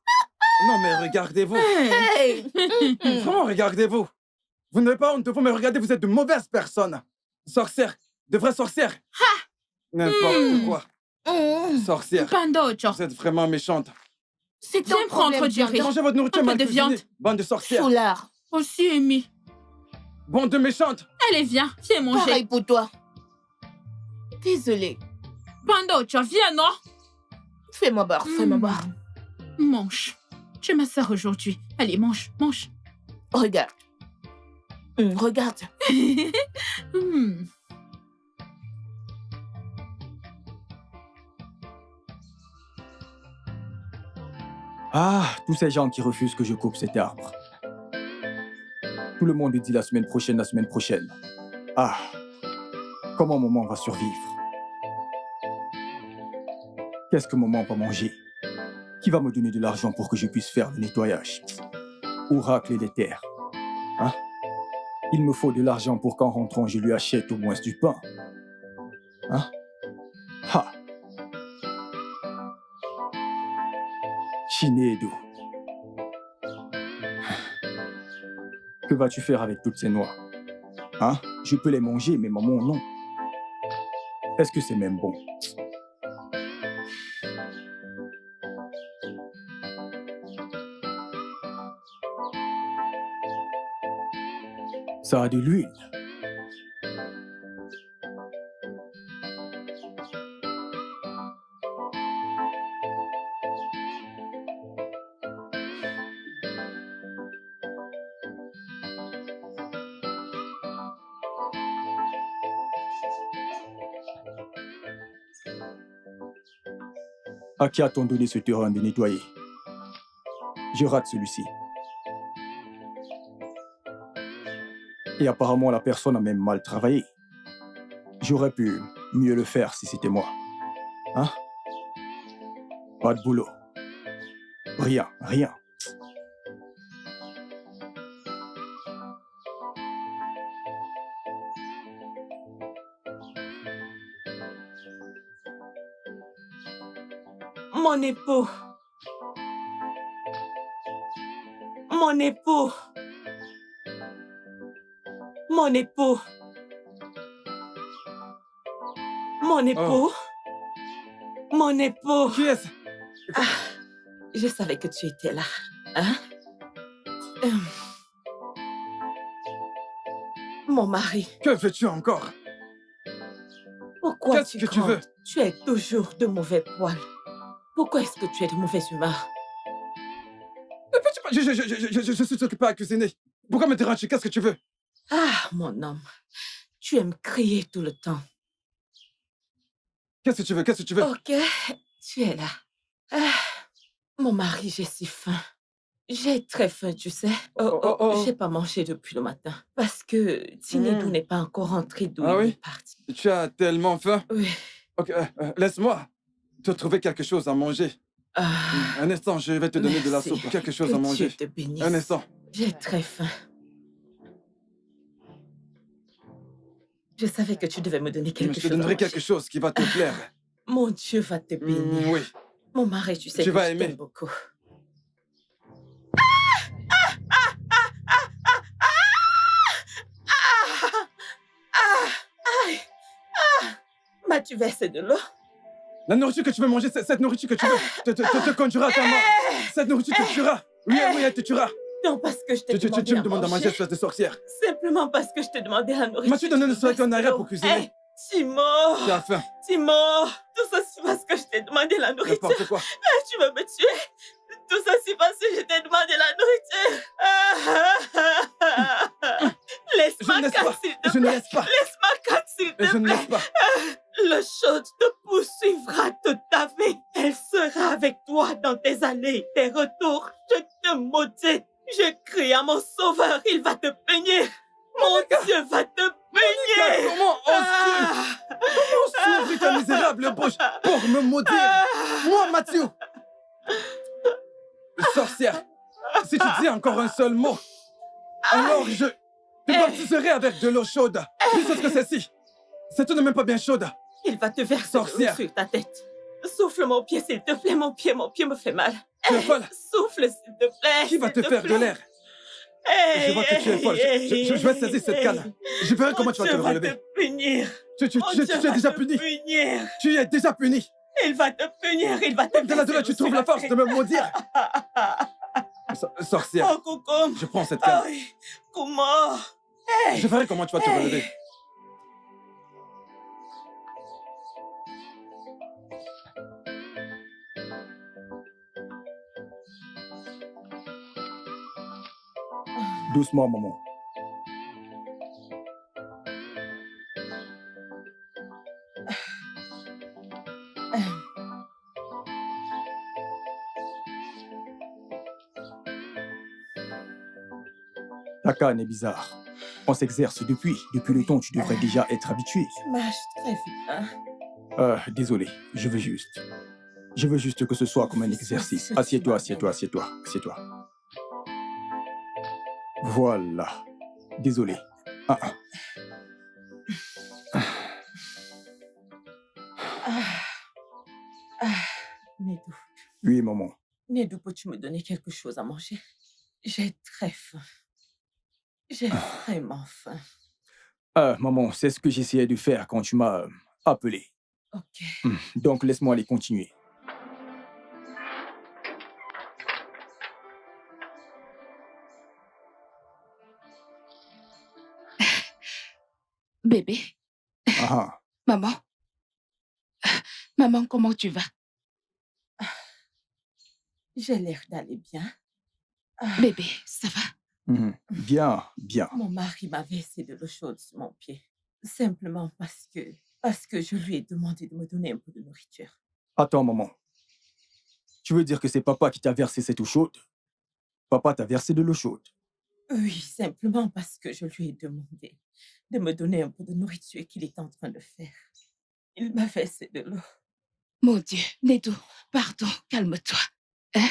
Non, mais regardez-vous. Hey. Vraiment, regardez-vous. Vous n'avez pas honte de vous, mais regardez, vous êtes de mauvaises personnes. Sorcières. De vraies sorcières. N'importe quoi. Sorcière. Vous êtes vraiment méchante. C'est ton problème. Mangez votre nourriture mal de cuisinée. viande. Bande de sorcières. Foulard. Aussi, Amy. Bande de méchantes. Allez, viens manger. Pareil pour toi. Désolée. Pandocha, viens, non? Fais-moi boire, fais-moi boire. Mange. Tu es ma sœur aujourd'hui. Allez, mange. Regarde. Regarde. Ah, tous ces gens qui refusent que je coupe cet arbre. Tout le monde dit la semaine prochaine. Ah, comment maman va survivre? Qu'est-ce que maman va manger? Qui va me donner de l'argent pour que je puisse faire le nettoyage? Ou racler les terres? Hein? Il me faut de l'argent pour qu'en rentrant, je lui achète au moins du pain. Hein? Ha! Chinedu. Que vas-tu faire avec toutes ces noix? Hein? Je peux les manger, mais maman, non. Est-ce que c'est même bon? Ça a de l'huile. À qui a-t-on donné ce terrain de nettoyer? Je rate celui-ci. Et apparemment, la personne a même mal travaillé. J'aurais pu mieux le faire si c'était moi. Hein? Pas de boulot. Rien, rien. Mon époux. Mon époux. Mon époux. Mon époux. Mon époux. Qui est-ce? Je savais que tu étais là. Hein? Mon mari. Que veux-tu encore? Pourquoi Qu'est-ce que tu veux? Tu es toujours de mauvais poil. Pourquoi est-ce que tu es de mauvaise humeur? Je suis occupé à cuisiner. Pourquoi me déranger? Qu'est-ce que tu veux? Ah, mon homme. Tu aimes crier tout le temps. Qu'est-ce que tu veux? Qu'est-ce que tu veux? Ok, tu es là. Ah, mon mari, j'ai si faim. J'ai très faim, tu sais. J'ai pas mangé depuis le matin. Parce que Tinedou n'est pas encore rentré d'où il est parti. Tu as tellement faim? Oui. Ok, laisse-moi te trouver quelque chose à manger. Un instant, je vais te donner de la Merci. soupe. Quelque chose à Que manger. Dieu te bénisse. Un instant. J'ai très faim. Je savais que tu devais me donner quelque Je chose te à donnerai manger. quelque chose qui va te plaire. Mon Dieu va te bénir. Oui. Mon mari, tu sais Tu que vas je aimer. t'aime beaucoup. M'as-tu versé de l'eau? La nourriture que tu veux manger, c'est cette nourriture que tu veux te conduira à ta mort. Cette nourriture te tuera. Oui, elle te tuera. Non, parce que je t'ai demandé Tu me à demandes à manger, espèce de sorcière. Simplement parce que je t'ai demandé la nourriture. M'as-tu donné tu ne me serait qu'un verses arrêt de pour l'eau. cuisiner? Timo! Tu as faim. Timo! Tout ça, c'est parce que je t'ai demandé la nourriture. N'importe quoi. Tu veux me tuer? Tout ça, c'est parce que je t'ai demandé la nourriture. Laisse-moi Je ne laisse quatre, pas. s'il te Je ne plaît. laisse pas. Laisse-moi quatre, s'il te Je ne plaît. laisse pas. Le chaud te poursuivra toute ta vie. Elle sera avec toi dans tes allées, tes retours. Je te maudis. Je crie à mon sauveur, il va te punir. Mon Dieu va te punir. Comment oses-tu? Comment s'ouvrir ta misérable bouche pour me maudire? Moi, Mathieu. Sorcière, si tu dis encore un seul mot, alors je te baptiserai avec de l'eau chaude. Dis ce que c'est-ci. C'est tout de même pas bien chaude. Il va te verser de l'eau Sorcière. sur ta tête. Souffle mon pied, s'il te plaît. Mon pied me fait mal. Tu es folle. Souffle, s'il te plaît. Qui va te s'il faire de plaît. l'air? Je vois que tu es folle. Je vais saisir cette canne. Je verrai comment tu vas te relever. Dieu va te punir. Tu es déjà puni. Punir. Tu es déjà puni. Il va te punir. Il va te De la douleur, tu trouves la force de me maudire. Sorcière, Oh, Coucou. je prends cette canne. Aïe, comment? Je verrai comment tu vas te relever. Doucement, maman. Ta canne est bizarre. On s'exerce depuis le temps, tu devrais déjà être habitué. Tu marches très vite, hein? Désolé, je veux juste que ce soit comme un exercice. Assieds-toi. Voilà. Désolé. Nedou. Oui, maman. Nedou, peux-tu me donner quelque chose à manger? J'ai très faim. J'ai vraiment faim. Maman, c'est ce que j'essayais de faire quand tu m'as appelé. Ok. Donc, laisse-moi aller continuer. Bébé, maman. Maman, comment tu vas? J'ai l'air d'aller bien. Bébé, ça va? Bien. Mon mari m'a versé de l'eau chaude sur mon pied. Simplement parce que je lui ai demandé de me donner un peu de nourriture. Attends, maman. Tu veux dire que c'est papa qui t'a versé cette eau chaude? Papa t'a versé de l'eau chaude. Oui, simplement parce que je lui ai demandé de me donner un peu de nourriture qu'il est en train de faire. Il m'a versé de l'eau. Mon Dieu, Nedou, pardon, calme-toi. Hein?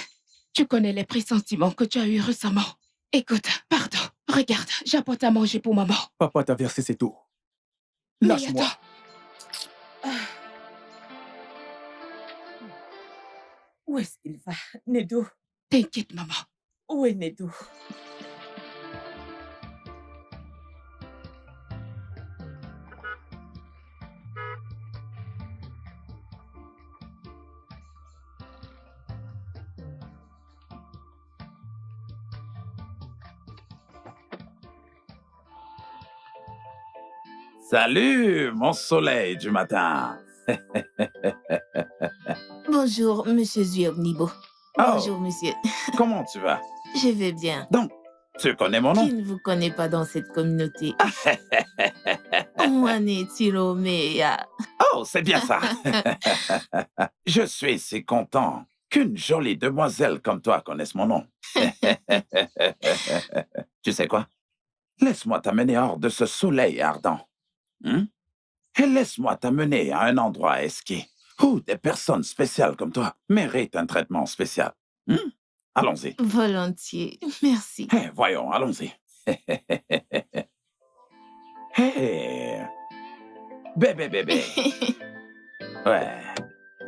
Tu connais les pressentiments que tu as eus récemment. Écoute, pardon, regarde, j'apporte à manger pour maman. Papa t'a versé cette eau. Mais Lâche-moi. attends. Où est-ce qu'il va, Nedou? T'inquiète, maman. Où est Nedou? Salut, mon soleil du matin. Bonjour, monsieur Zuiobnibo. Bonjour, monsieur. Comment tu vas? Je vais bien. Donc, tu connais mon nom? Qui ne vous connaît pas dans cette communauté? Mwane Tiromea. Oh, c'est bien ça. Je suis si content qu'une jolie demoiselle comme toi connaisse mon nom. Tu sais quoi? Laisse-moi t'amener hors de ce soleil ardent. Et laisse-moi t'amener à un endroit à skier où des personnes spéciales comme toi méritent un traitement spécial. Allons-y. Volontiers, merci. Voyons, allons-y. Hey, bébé. Ouais.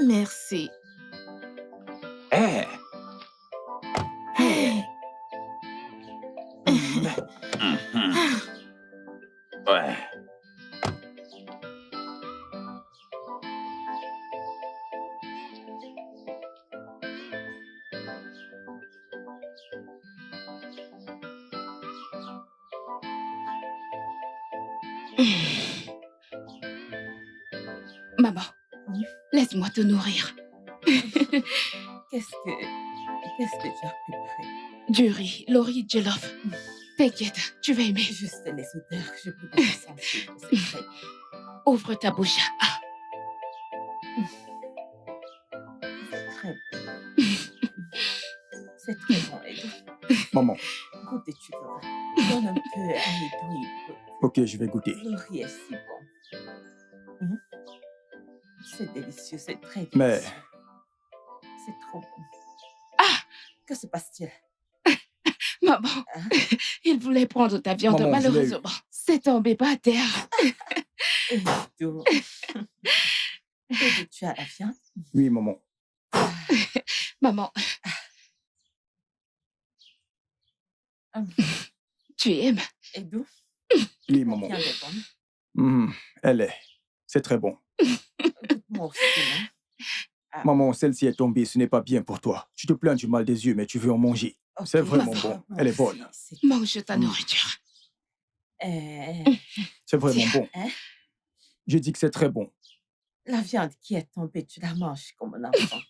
Merci. Hey. Ouais. Maman, laisse-moi te nourrir. Qu'est-ce que tu as préparé? Du riz, Laurie Jollof. T'inquiète, tu vas aimer. Juste les odeurs, je peux pas sentir. C'est très bon. Ouvre ta bouche. Ah. C'est très bon. C'est très bon, Edo. Maman, Goûte et tu verras. Donne un peu à Edo, il goûte. ok, je vais goûter. Le riz est si bon. C'est délicieux, c'est très délicieux. Mais- C'est trop bon. Ah! Que se passe-t-il? Maman, il voulait prendre ta viande, Maman, je l'ai eu. malheureusement. C'est tombé par terre. Edo. Edo, tu as la viande? Oui, maman. Maman, tu aimes? Edo, Oui, la maman. viande est bonne. Elle est. C'est très bon. Goûte-moi aussi, non? Maman, celle-ci est tombée, ce n'est pas bien pour toi. Tu te plains du mal des yeux, mais tu veux en manger. Ok, C'est vraiment ça bon. va. Elle est bonne. Mange ta nourriture. C'est vraiment bon. Hein? Je dis que c'est très bon. La viande qui est tombée, tu la manges comme un enfant.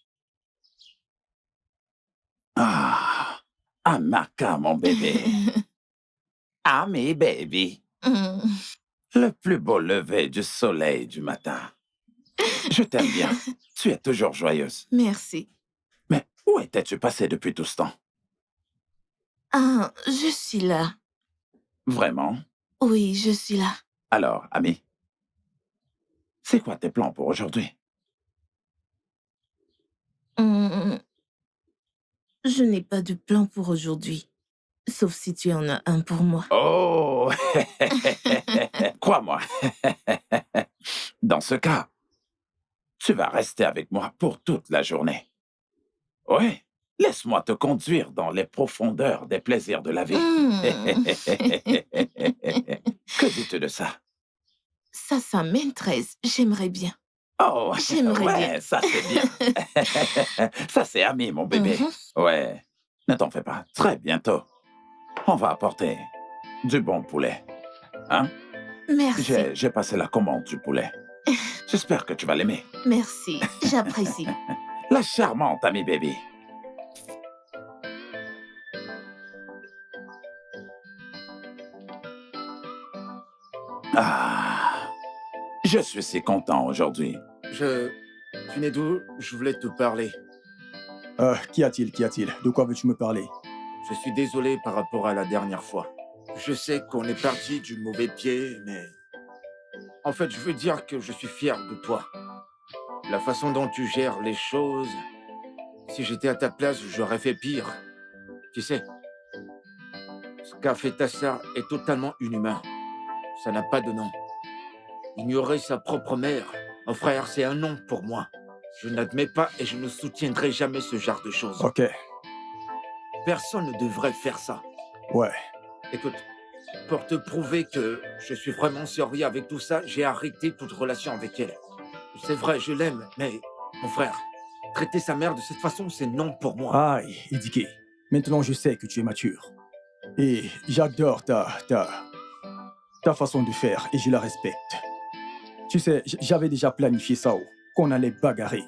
Ah, Amaka, mon bébé. Ami, baby. Le plus beau lever du soleil du matin. Je t'aime bien. Tu es toujours joyeuse. Merci. Mais où étais-tu passé depuis tout ce temps? Ah, je suis là. Vraiment? Oui, je suis là. Alors, ami, c'est quoi tes plans pour aujourd'hui? Je n'ai pas de plan pour aujourd'hui. Sauf si tu en as un pour moi. Oh! Crois-moi. Dans ce cas, tu vas rester avec moi pour toute la journée. Oui, laisse-moi te conduire dans les profondeurs des plaisirs de la vie. Que dis-tu de ça? Ça m'intéresse. J'aimerais bien. Oh, J'aimerais ouais, bien. ça c'est bien. Ça c'est ami, mon bébé. Ouais, ne t'en fais pas. Très bientôt, on va apporter du bon poulet. Hein? Merci. J'ai passé la commande du poulet. J'espère que tu vas l'aimer. Merci. J'apprécie. La charmante amie baby. Ah, je suis si content aujourd'hui. Tunedou, je voulais te parler. Qu'y a-t-il? De quoi veux-tu me parler? Je suis désolé par rapport à la dernière fois. Je sais qu'on est parti du mauvais pied, mais... En fait, je veux dire que je suis fier de toi. La façon dont tu gères les choses... Si j'étais à ta place, j'aurais fait pire. Tu sais, ce qu'a fait ta sœur est totalement inhumain. Ça n'a pas de nom. Ignorer sa propre mère, mon frère, c'est un nom pour moi. Je n'admets pas et je ne soutiendrai jamais ce genre de choses. Ok, Personne ne devrait faire ça. ouais. Écoute, pour te prouver que je suis vraiment sérieux avec tout ça, j'ai arrêté toute relation avec elle. C'est vrai, je l'aime, mais mon frère, traiter sa mère de cette façon, c'est non pour moi. Aïe, Idike. Maintenant, je sais que tu es mature. Et j'adore ta façon de faire et je la respecte. Tu sais, j'avais déjà planifié ça, qu'on allait bagarrer.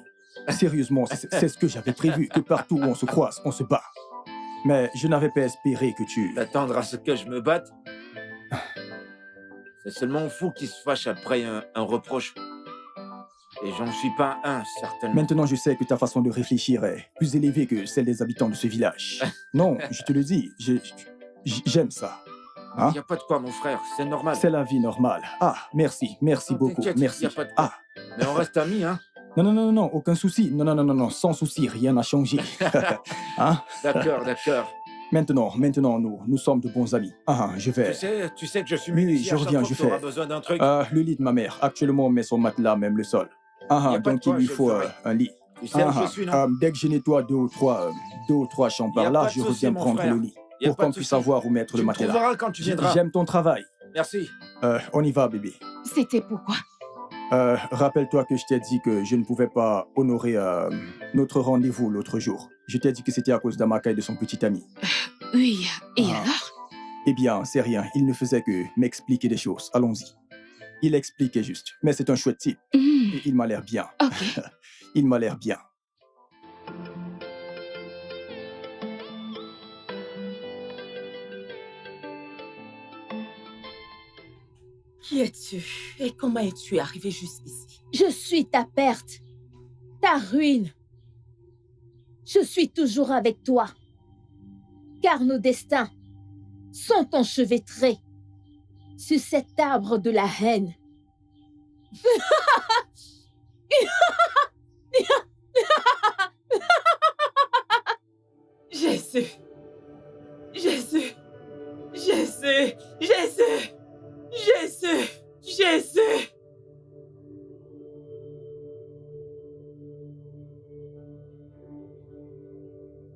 Sérieusement, c'est ce que j'avais prévu, que partout où on se croise, on se bat. Mais je n'avais pas espéré que tu... T'attendre à ce que je me batte? C'est seulement fou qui se fâche après un reproche. Et j'en suis pas un, certainement. Maintenant, je sais que ta façon de réfléchir est plus élevée que celle des habitants de ce village. Non, je te le dis, j'aime ça. Hein? Il n'y a pas de quoi, mon frère, c'est normal. C'est la vie normale. Ah, merci Non, beaucoup, t'inquiète, merci. y a pas de quoi. Ah, Mais on reste amis, hein? non, aucun souci. Non, sans souci, rien n'a changé. Hein? D'accord. Maintenant, nous sommes de bons amis. Ah, je vais... Tu sais que je suis Oui, ici je à chaque reviens, fois je que t'auras fais. besoin d'un truc. Le lit de ma mère, actuellement, met son matelas, même le sol. Y a pas de Donc quoi, il lui je le faut ferai. un lit. Tu sais où je suis, non? Dès que je nettoie deux ou trois chambres Y a par là, pas de je souci, reviens mon prendre frère. le lit. Y a Pour pas de qu'on puisse souci. savoir où mettre Tu le me matelas. trouveras quand tu viendras. J'aime ton travail. Merci. On y va, bébé. C'était pourquoi? Rappelle-toi que je t'ai dit que je ne pouvais pas honorer notre rendez-vous l'autre jour. Je t'ai dit que c'était à cause d'Amaka et de son petit ami. Oui, et Ah. alors? Eh bien, c'est rien. Il ne faisait que m'expliquer des choses. Allons-y. Il expliquait juste. Mais c'est un chouette type. Et il m'a l'air bien. Ok. Il m'a l'air bien. Qui es-tu et comment es-tu arrivé jusqu'ici? Je suis ta perte, ta ruine. Je suis toujours avec toi, car nos destins sont enchevêtrés sur cet arbre de la haine. Jésus! Jésus! Jésus! Jésus! Jésus! Jésus!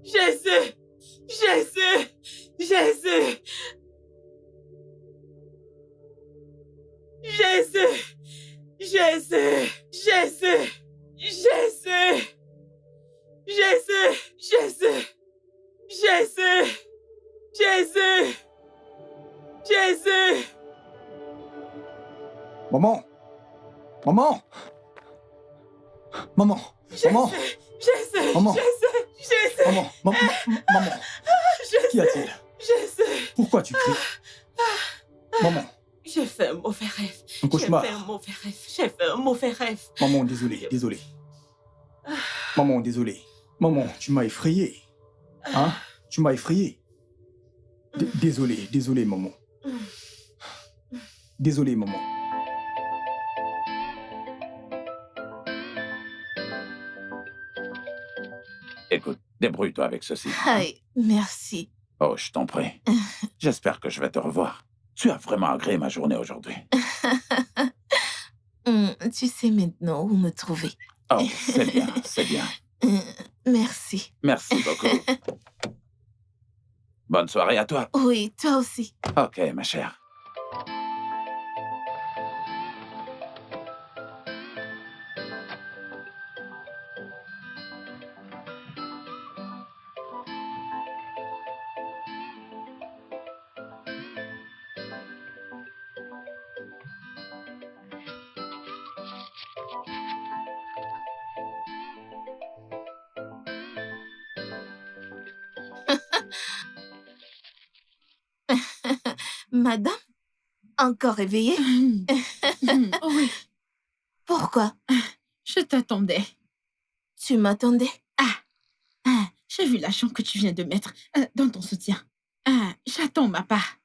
Jésus! Jésus! Jésus! Jésus! Jésus! Jésus! Jésus! Jésus! Jésus! Jésus! Jésus! Jésus! Maman! Maman! Maman! Maman! Jésus! Maman. Jésus! Jésus! Maman! Maman! Qu'y a-t-il? Jésus! Pourquoi tu cries? Maman! J'ai fait un mauvais rêve. Un cauchemar. J'ai fait un mauvais rêve. J'ai fait un mauvais rêve. Maman, désolé. Maman, désolé. Maman, tu m'as effrayé. Hein? Tu m'as effrayé. Désolé, maman. Désolé, maman. Écoute, débrouille-toi avec ceci. Aïe, merci. Oh, je t'en prie. J'espère que je vais te revoir. Tu as vraiment agréé ma journée aujourd'hui. Tu sais maintenant où me trouver. Oh, c'est bien, c'est bien. Merci. Merci beaucoup. Bonne soirée à toi. Oui, toi aussi. Ok, ma chère. Madame? Encore réveillée? Oui, Pourquoi? je t'attendais. Tu m'attendais? Je j'ai vu l'argent que tu viens de mettre dans ton soutien. J'attends ma part.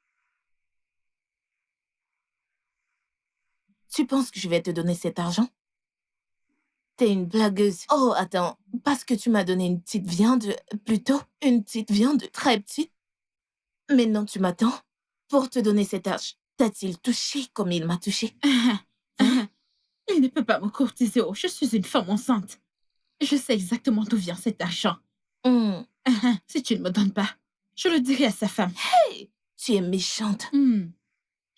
Tu penses que je vais te donner cet argent? T'es une blagueuse. Oh, attends, parce que tu m'as donné une petite viande, plutôt une petite viande très petite. Maintenant, tu m'attends pour te donner cet argent. T'a-t-il touché comme il m'a touché? Il ne peut pas me courtiser. Oh, je suis une femme enceinte. Je sais exactement d'où vient cet argent. Si tu ne me donnes pas, je le dirai à sa femme. Hey, tu es méchante.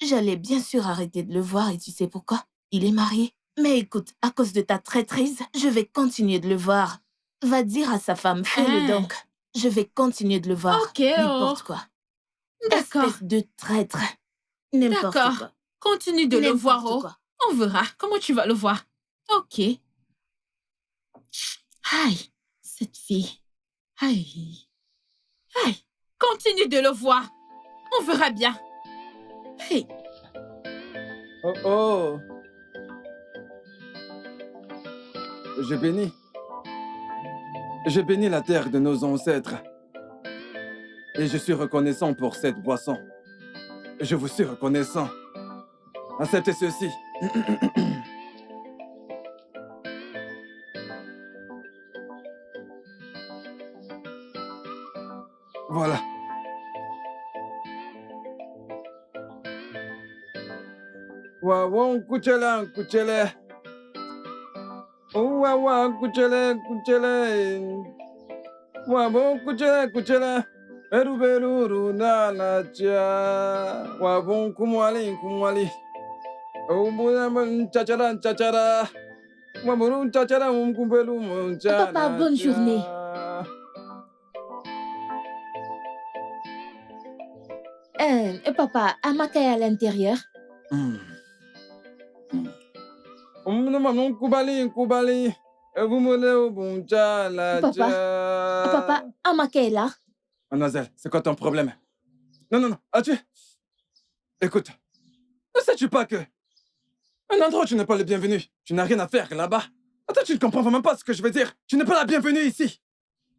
J'allais bien sûr arrêter de le voir et tu sais pourquoi? Il est marié. Mais écoute, à cause de ta traîtrise, je vais continuer de le voir. Va dire à sa femme, fais-le donc. Je vais continuer de le voir. Ok, n'importe quoi. D'accord. Espèce de traître. N'importe D'accord. quoi. Continue de le voir, N'importe oh. quoi. On verra comment tu vas le voir. Ok. Aïe, cette fille. Aïe. Aïe. Continue de le voir. On verra bien. Hey. Oh oh. Je bénis. Je bénis la terre de nos ancêtres. Et je suis reconnaissant pour cette boisson. Je vous suis reconnaissant. Acceptez ceci. Voilà. Wawon kuchela kuchele. Wawa kuchele kuchele. Wabon kuchele kuchele. Beru beru na na cha. Wabon kumwali kumwali. Chachara chachara. Wabon chachara kumbelu muncha. Papa, bonne journée. Papa, Amaka est à l'intérieur. Kubali. Papa, Amaka est là. Mademoiselle, c'est quoi ton problème? Non, as-tu... Écoute, ne sais-tu pas que... Un endroit où tu n'es pas le bienvenu, tu n'as rien à faire là-bas. Attends, tu ne comprends vraiment pas ce que je veux dire. Tu n'es pas la bienvenue ici.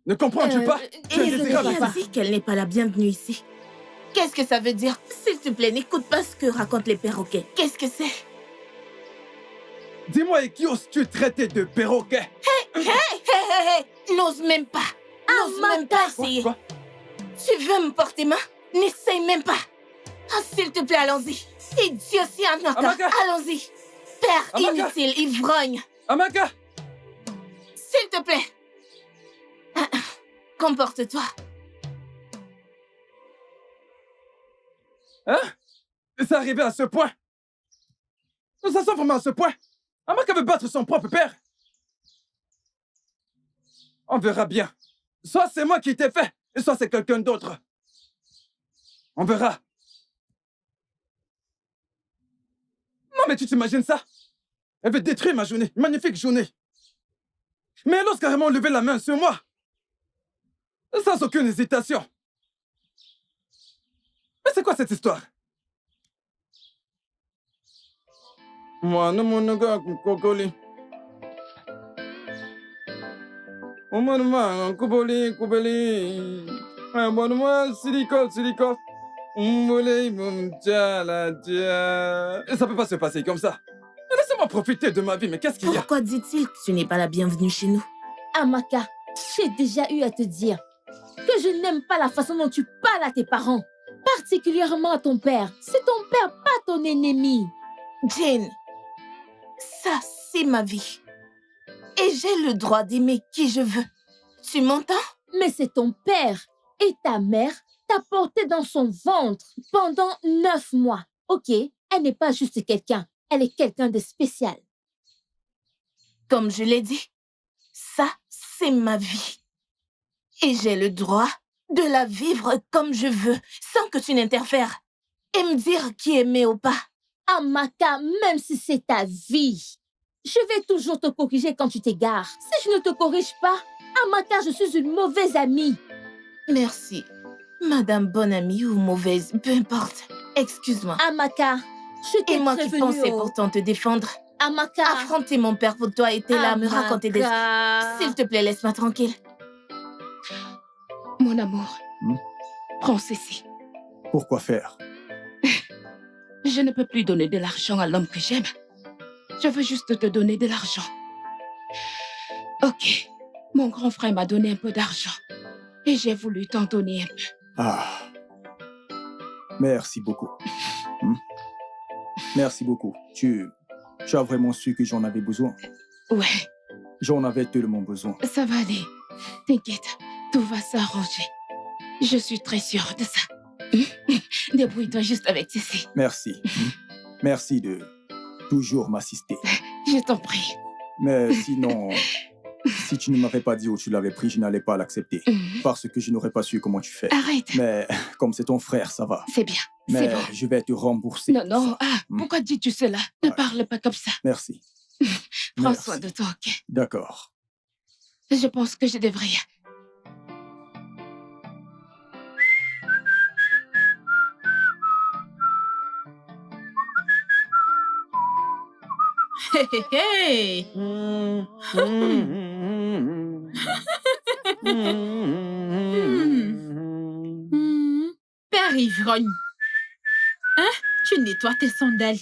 Ne comprends-tu pas? Tu es désirable. Elle dit qu'elle n'est pas la bienvenue ici. Qu'est-ce que ça veut dire? S'il te plaît, n'écoute pas ce que racontent les perroquets. Qu'est-ce que c'est? Dis-moi, et qui oses-tu traiter de perroquet? Hey! N'ose même pas. N'ose même pas essayer. Quoi? Tu veux me porter main? N'essaye même pas. Ah, s'il te plaît, allons-y. Idiotie, Amaka. allons-y. Père Amaka. inutile, ivrogne. Amaka! S'il te plaît. Comporte-toi. Hein? C'est arrivé à ce point? Nous en sommes vraiment à ce point? Amaka veut battre son propre père? On verra bien. Soit c'est moi qui t'ai fait, et soit c'est quelqu'un d'autre. On verra. Non, mais tu t'imagines ça? Elle veut détruire ma journée, une magnifique journée. Mais elle ose carrément lever la main sur moi. Sans aucune hésitation. Mais c'est quoi cette histoire? Moi, non, mon gars, Kokoli. Moi, Kuboli. Moi, silicone. Ça peut pas se passer comme ça. Laissez-moi profiter de ma vie, mais qu'est-ce qu'il y a? Pourquoi dit-il que tu n'es pas la bienvenue chez nous? Amaka, j'ai déjà eu à te dire que je n'aime pas la façon dont tu parles à tes parents, particulièrement à ton père. C'est ton père, pas ton ennemi. Jane, ça, c'est ma vie. Et j'ai le droit d'aimer qui je veux. Tu m'entends? Mais c'est ton père et ta mère t'a porté dans son ventre pendant 9 mois. Ok, elle n'est pas juste quelqu'un, elle est quelqu'un de spécial. Comme je l'ai dit, ça, c'est ma vie. Et j'ai le droit de la vivre comme je veux, sans que tu n'interfères. Et me dire qui aimer ou pas. Amaka, même si c'est ta vie, je vais toujours te corriger quand tu t'égares. Si je ne te corrige pas, Amaka, je suis une mauvaise amie. Merci. Madame bonne amie ou mauvaise, peu importe. Excuse-moi. Amaka, je t'ai Et moi qui prévenue, pensais pourtant te défendre. Amaka. Affronter mon père pour toi était là à me raconter des... S'il te plaît, laisse-moi tranquille. Mon amour, prends ceci. Pourquoi faire? Je ne peux plus donner de l'argent à l'homme que j'aime. Je veux juste te donner de l'argent. Ok, mon grand frère m'a donné un peu d'argent. Et j'ai voulu t'en donner un peu. Ah. Merci beaucoup. Merci beaucoup. Tu as vraiment su que j'en avais besoin. Ouais. J'en avais tellement besoin. Ça va aller. T'inquiète, tout va s'arranger. Je suis très sûre de ça. Débrouille-toi juste avec ceci. Merci. Merci de toujours m'assister. Je t'en prie. Mais sinon, si tu ne m'avais pas dit où tu l'avais pris, je n'allais pas l'accepter. Parce que je n'aurais pas su comment tu fais. Arrête. Mais comme c'est ton frère, ça va. C'est bien. Mais C'est bon. je vais te rembourser. Non. Pourquoi dis-tu cela? Ne parle pas comme ça. Merci. Prends Merci. soin de toi, ok? D'accord. Je pense que je devrais. Hey. Père ivrogne. Hein? Tu nettoies tes sandales.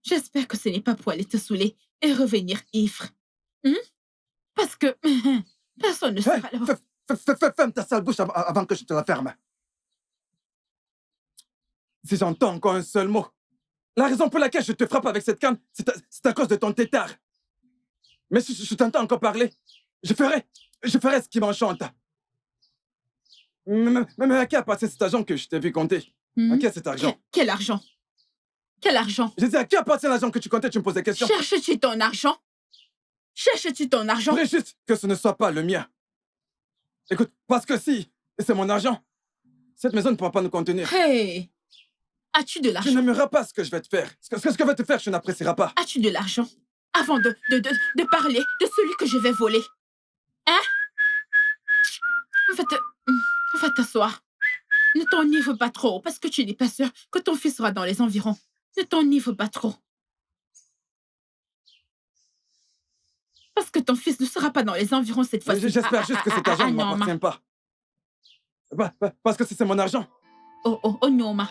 J'espère que ce n'est pas pour aller te saouler et revenir ivre. Parce que personne ne sera là. Ferme ta sale bouche avant que je te la ferme. Si j'entends encore un seul mot, la raison pour laquelle je te frappe avec cette canne, c'est à cause de ton tétard. Mais si je t'entends encore parler, je ferai ce qui m'enchante. Mais à qui a passé cet argent que je t'ai vu compter? À qui est cet argent? Quel argent? Quel argent? Je dis, à qui appartient l'argent que tu comptais? Tu me poses des questions. Cherches-tu ton argent? Cherches-tu ton argent? Je voudrais juste que ce ne soit pas le mien. Écoute, parce que si c'est mon argent, cette maison ne pourra pas nous contenir. Hey! As-tu de Tu l'argent? n'aimeras pas ce que je vais te faire. Ce que je vais te faire, tu n'apprécieras pas. As-tu de l'argent? Avant de parler de celui que je vais voler. Hein? Va t'asseoir. Ne t'enivre pas trop, parce que tu n'es pas sûr que ton fils sera dans les environs. Ne t'enivre pas trop. Parce que ton fils ne sera pas dans les environs cette fois-ci. J'espère juste que cet argent ne m'appartient pas. Parce que si c'est mon argent. Oh, Nyoma,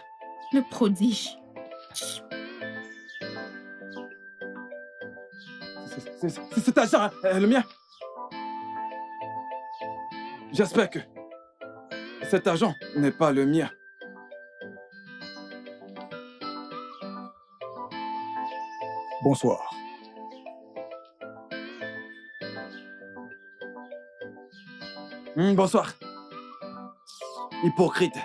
le prodige. C'est cet argent, le mien. J'espère que cet argent n'est pas le mien. Bonsoir. Bonsoir. Hypocrite.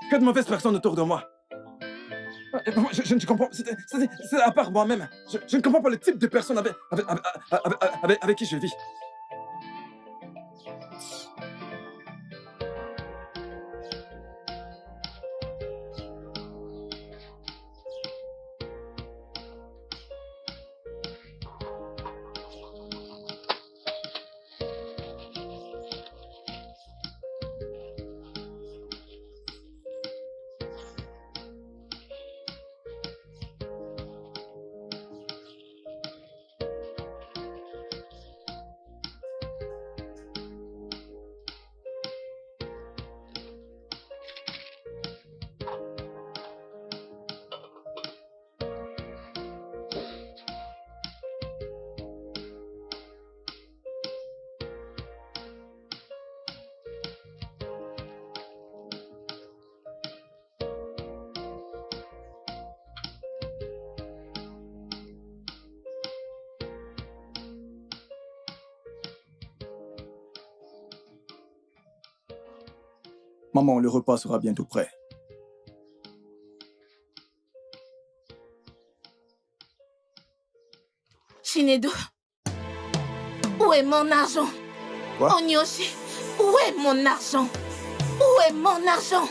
Que de mauvaises personnes autour de moi. Je ne comprends pas. C'est à part moi-même. Je ne comprends pas le type de personne avec qui je vis. Maman, le repas sera bientôt prêt. Shinedo, où est mon argent? Quoi? Onyoshi, où est mon argent? Où est mon argent?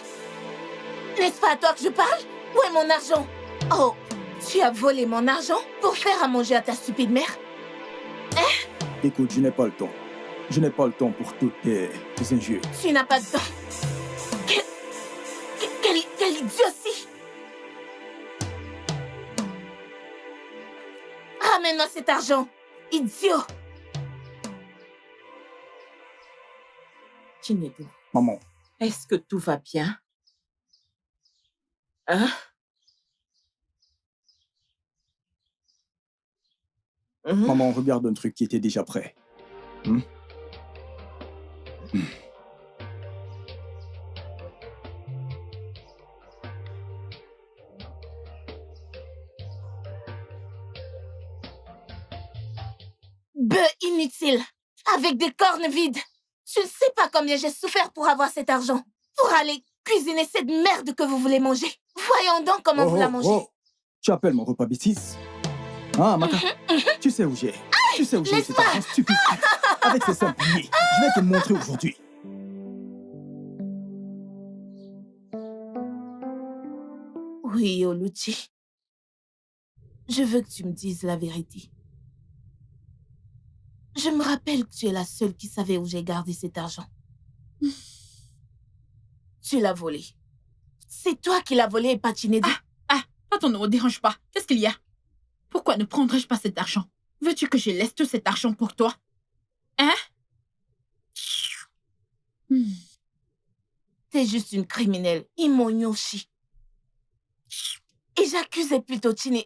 N'est-ce pas à toi que je parle? Où est mon argent? Oh, tu as volé mon argent pour faire à manger à ta stupide mère? Hein? Écoute, je n'ai pas le temps. Je n'ai pas le temps pour toutes tes injures. Tu n'as pas de temps. Quelle idiotie! Ramène-moi cet argent, idiot! Shinedo, Maman. Est-ce que tout va bien? Hein? Maman, regarde un truc qui était déjà prêt. Bœuf inutile, avec des cornes vides. Tu ne sais pas combien j'ai souffert pour avoir cet argent, pour aller cuisiner cette merde que vous voulez manger. Voyons donc comment vous la mangez. Tu appelles mon repas bêtise? Ah, Maka, tu sais où j'ai. Tu sais où j'ai cet argent stupide. Avec ces simples billets, je vais te le montrer aujourd'hui. Oui, Oluchi. Je veux que tu me dises la vérité. Je me rappelle que tu es la seule qui savait où j'ai gardé cet argent. Tu l'as volé. C'est toi qui l'as volé et pas Chinedu. Pas ton nom, dérange pas. Qu'est-ce qu'il y a? Pourquoi ne prendrais-je pas cet argent? Veux-tu que je laisse tout cet argent pour toi? Hein? T'es juste une criminelle, Imonyoshi. Et j'accusais plutôt Chine.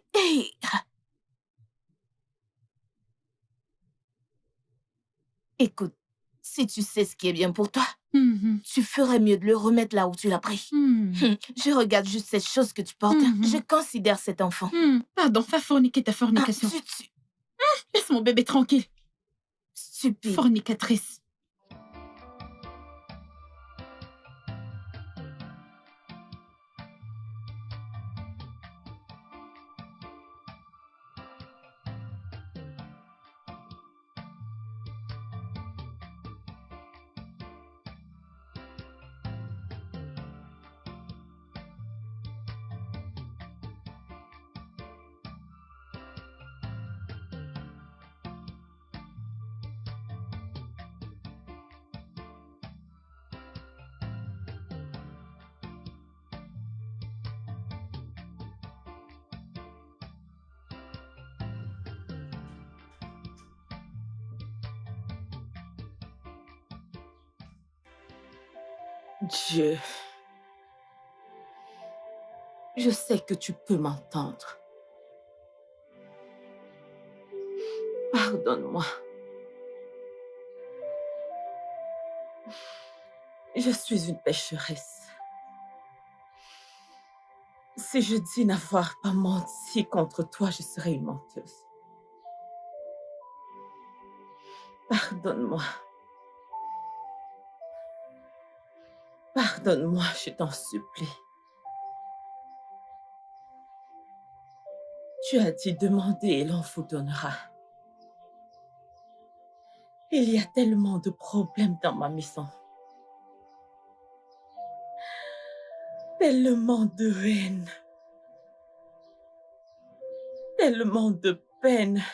Écoute, si tu sais ce qui est bien pour toi, tu ferais mieux de le remettre là où tu l'as pris. Je regarde juste cette chose que tu portes. Je considère cet enfant. Pardon, va forniquer ta fornication. Laisse mon bébé tranquille. Stupide. Fornicatrice. Dieu, je sais que tu peux m'entendre. Pardonne-moi. Je suis une pécheresse. Si je dis n'avoir pas menti contre toi, je serai une menteuse. Pardonne-moi. Pardonne-moi, je t'en supplie. Tu as dit demander et l'on vous donnera. Il y a tellement de problèmes dans ma maison. Tellement de haine. Tellement de peine.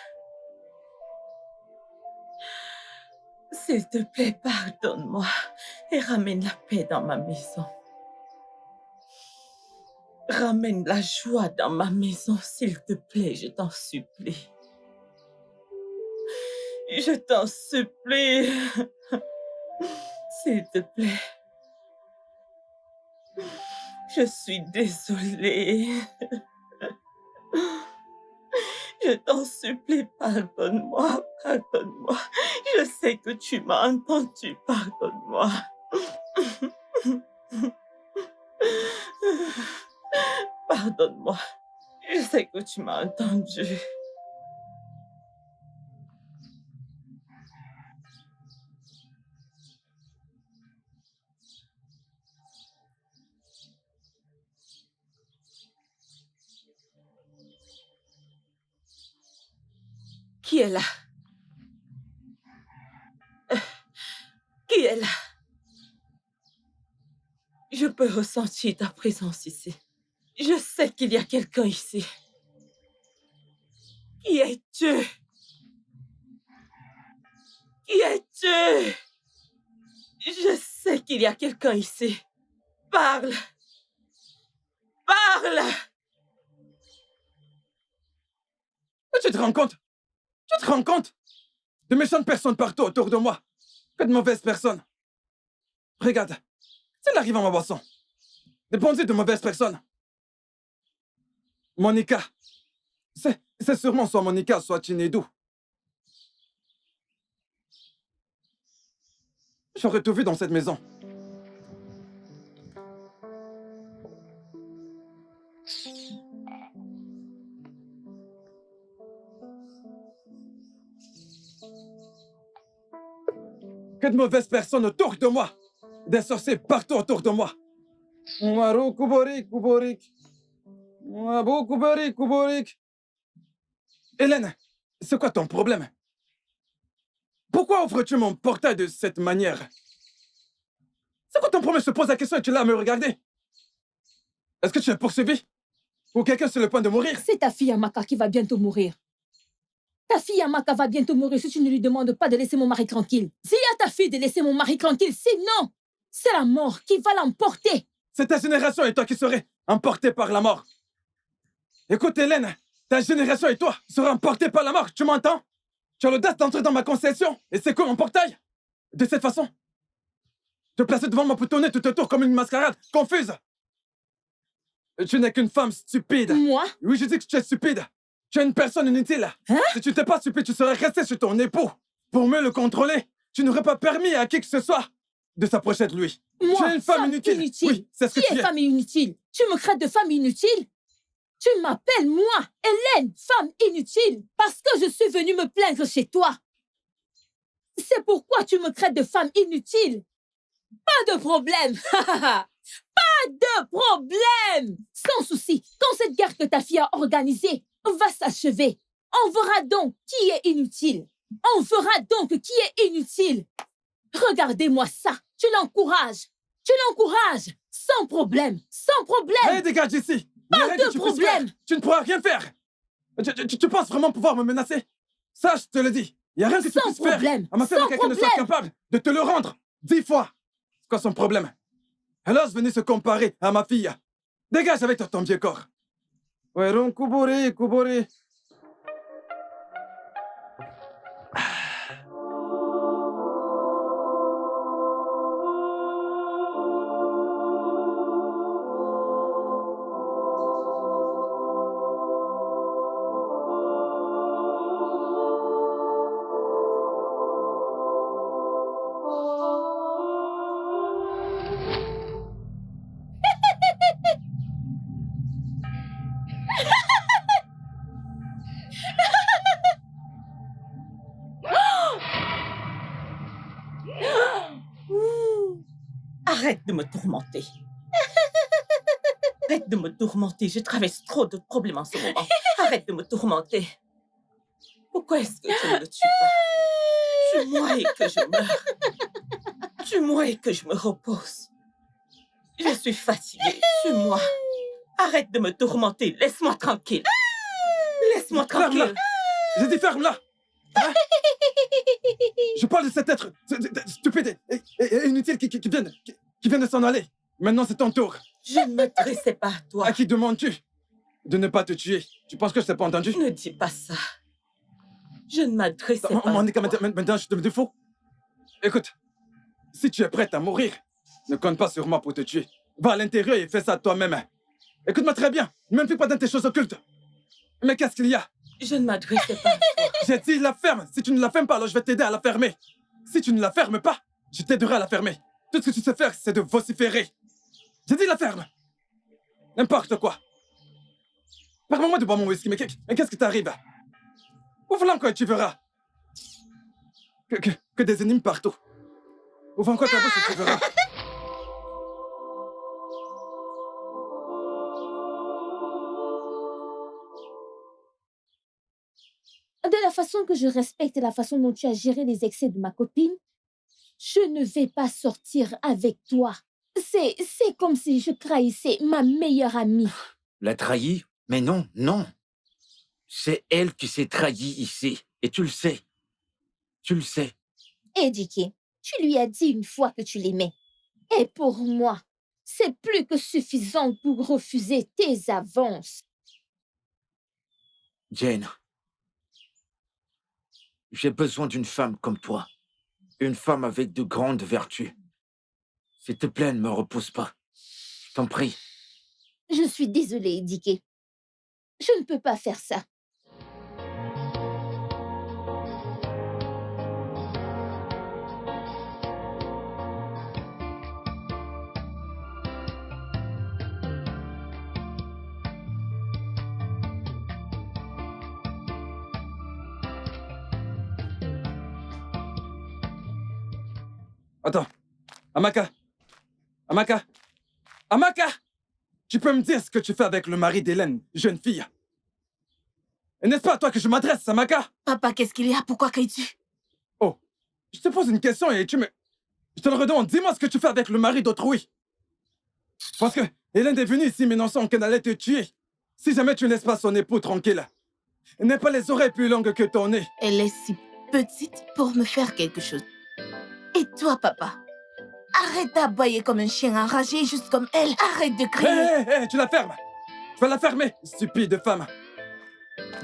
S'il te plaît, pardonne-moi et ramène la paix dans ma maison. Ramène la joie dans ma maison, s'il te plaît, je t'en supplie. Je t'en supplie. S'il te plaît. Je suis désolée. Je t'en supplie, pardonne-moi, pardonne-moi. Je sais que tu m'as entendu, pardonne-moi. Pardonne-moi. Je sais que tu m'as entendu. Qui est là? Qui est là? Je peux ressentir ta présence ici. Je sais qu'il y a quelqu'un ici. Qui es-tu? Qui es-tu? Je sais qu'il y a quelqu'un ici. Parle! Parle! Tu te rends compte? Tu te rends compte? De méchantes personnes partout autour de moi. Que de mauvaises personnes. Regarde, s'il arrive à ma boisson, dépendez de mauvaises personnes. Monica, c'est sûrement soit Monica, soit Chinedou. J'aurais tout vu dans cette maison. Que de mauvaises personnes autour de moi. Des sorciers partout autour de moi. Maru kuborik, kuborik. Mabu kuborik, kuborik. Hélène, c'est quoi ton problème? Pourquoi ouvres-tu mon portail de cette manière? C'est quoi ton problème? Je te pose la question et tu es là à me regarder. Est-ce que tu es poursuivi? Ou quelqu'un sur le point de mourir? C'est ta fille Amaka qui va bientôt mourir. Ta fille Amaka va bientôt mourir si tu ne lui demandes pas de laisser mon mari tranquille. Dis à ta fille de laisser mon mari tranquille, sinon, c'est la mort qui va l'emporter. C'est ta génération et toi qui serais emportés par la mort. Écoute Hélène, ta génération et toi serez emportés par la mort, tu m'entends? Tu as l'audace d'entrer dans ma concession et c'est quoi mon portail? De cette façon? Te placer devant moi pour tourner tout autour comme une mascarade confuse. Tu n'es qu'une femme stupide. Moi? Oui, je dis que tu es stupide. Tu es une personne inutile. Hein? Si tu n'étais pas stupide, tu serais resté sur ton époux. Pour mieux le contrôler, tu n'aurais pas permis à qui que ce soit de s'approcher de lui. Moi, tu es une femme inutile. Oui, c'est ce que Qui tu est es. femme inutile? Tu me crées de femme inutile? Tu m'appelles, moi, Hélène, femme inutile, parce que je suis venue me plaindre chez toi. C'est pourquoi tu me crées de femme inutile. Pas de problème. Pas de problème. Sans souci, quand cette guerre que ta fille a organisée va s'achever, on verra donc qui est inutile. On verra donc qui est inutile. Regardez-moi ça. Tu l'encourages. Tu l'encourages. Sans problème. Sans problème. Allez, dégage d'ici. Pas de problème. Tu ne pourras rien faire. Tu penses vraiment pouvoir me menacer? Ça, je te le dis. Il n'y a rien que tu Sans puisses problème. faire à ma femme Sans quelqu'un ne soit problème. capable de te le rendre 10 fois. C'est quoi son problème? Elle ose venir se comparer à ma fille. Dégage avec ton vieux corps. Ouais, Kubori, Kubori. Arrête de me tourmenter. Arrête de me tourmenter. Je traverse trop de problèmes en ce moment. Arrête de me tourmenter. Pourquoi est-ce que tu ne le tues pas? Tue-moi et que je meure. Tue-moi et que je me repose. Je suis fatiguée. Tue-moi. Arrête de me tourmenter. Laisse-moi tranquille. Laisse-moi tranquille. Ferme-la. J'ai dit ferme-la. Hein? Je parle de cet être stupide et inutile qui vient de s'en aller. Maintenant, c'est ton tour. Je ne m'adressais pas à toi. À qui demandes-tu de ne pas te tuer? Tu penses que je t'ai pas entendu? Ne dis pas ça. Je ne m'adressais pas à Monica, toi. maintenant, je te me fou. Écoute, si tu es prête à mourir, ne compte pas sur moi pour te tuer. Va à l'intérieur et fais ça toi-même. Écoute-moi très bien. Ne m'implique pas dans tes choses occultes. Mais qu'est-ce qu'il y a? Je ne m'adressais pas à toi. J'ai dit la ferme. Si tu ne la fermes pas, alors je vais t'aider à la fermer. Si tu ne la fermes pas, je t'aiderai à la fermer. Tout ce que tu sais faire, c'est de vociférer. J'ai dit la ferme. N'importe quoi. Permets-moi de boire mon whisky, mais qu'est-ce qui t'arrive? Ouvre-la encore et tu verras. Que des énigmes partout. Ouvre encore ta bouche et tu verras. De la façon que je respecte la façon dont tu as géré les excès de ma copine, je ne vais pas sortir avec toi. C'est comme si je trahissais ma meilleure amie. La trahie? Mais non, non. C'est elle qui s'est trahie ici. Et tu le sais. Tu le sais. Edike, tu lui as dit une fois que tu l'aimais. Et pour moi, c'est plus que suffisant pour refuser tes avances. Jane, j'ai besoin d'une femme comme toi. Une femme avec de grandes vertus. S'il te plaît, ne me repousse pas. Je t'en prie. Je suis désolée, Edike. Je ne peux pas faire ça. Attends. Amaka. Amaka. Amaka! Tu peux me dire ce que tu fais avec le mari d'Hélène, jeune fille? Et n'est-ce pas à toi que je m'adresse, Amaka? Papa, qu'est-ce qu'il y a? Pourquoi cries-tu? Oh, je te pose une question et tu me... Je te le redemande. Dis-moi ce que tu fais avec le mari d'autrui. Parce que Hélène est venue ici m'annonçant qu'elle allait te tuer. Si jamais tu ne laisses pas son époux tranquille. Elle n'a pas les oreilles plus longues que ton nez. Elle est si petite pour me faire quelque chose. Et toi, papa? Arrête d'aboyer comme un chien enragé, juste comme elle. Arrête de crier. Hé, tu la fermes. Tu vas la fermer, stupide femme.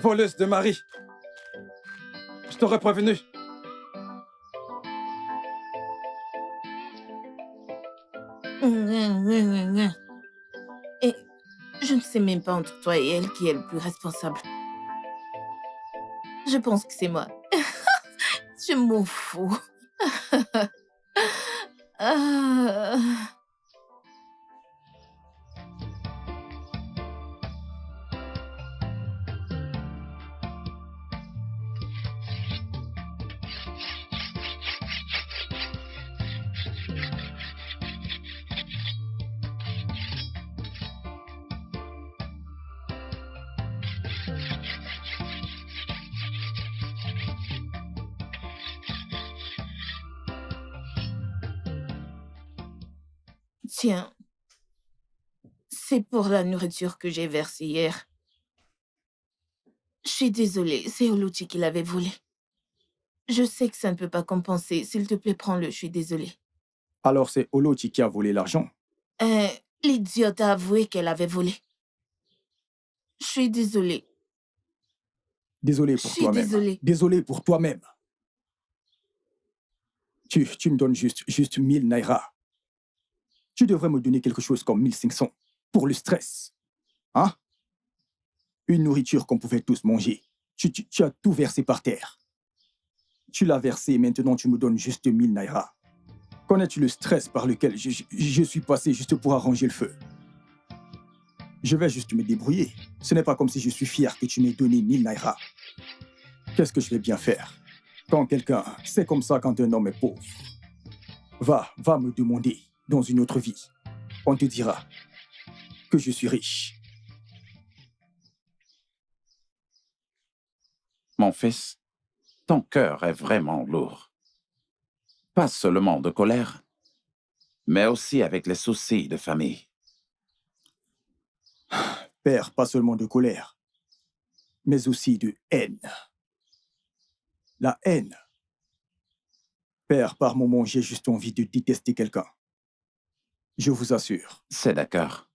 Voleuse de mari. Je t'aurais prévenu. Et je ne sais même pas entre toi et elle qui est le plus responsable. Je pense que c'est moi. Je m'en fous. Tiens, c'est pour la nourriture que j'ai versée hier. Je suis désolée, c'est Oluchi qui l'avait volé. Je sais que ça ne peut pas compenser. S'il te plaît, prends-le, je suis désolée. Alors c'est Oluchi qui a volé l'argent? L'idiote a avoué qu'elle avait volé. Je suis désolée. Désolé pour toi-même. Désolée. Désolé pour toi-même. Tu me donnes juste 1000 naira. Tu devrais me donner quelque chose comme 1500 pour le stress. Hein? Une nourriture qu'on pouvait tous manger. Tu as tout versé par terre. Tu l'as versé et maintenant tu me donnes juste 1000 naira. Connais-tu le stress par lequel je suis passé juste pour arranger le feu? Je vais juste me débrouiller. Ce n'est pas comme si je suis fier que tu m'aies donné 1000 naira. Qu'est-ce que je vais bien faire? Quand quelqu'un... C'est comme ça quand un homme est pauvre. Va me demander dans une autre vie. On te dira que je suis riche. Mon fils, ton cœur est vraiment lourd. Pas seulement de colère, mais aussi avec les soucis de famille. Père, pas seulement de colère, mais aussi de haine. La haine. Père, par moments, j'ai juste envie de détester quelqu'un. Je vous assure. C'est d'accord.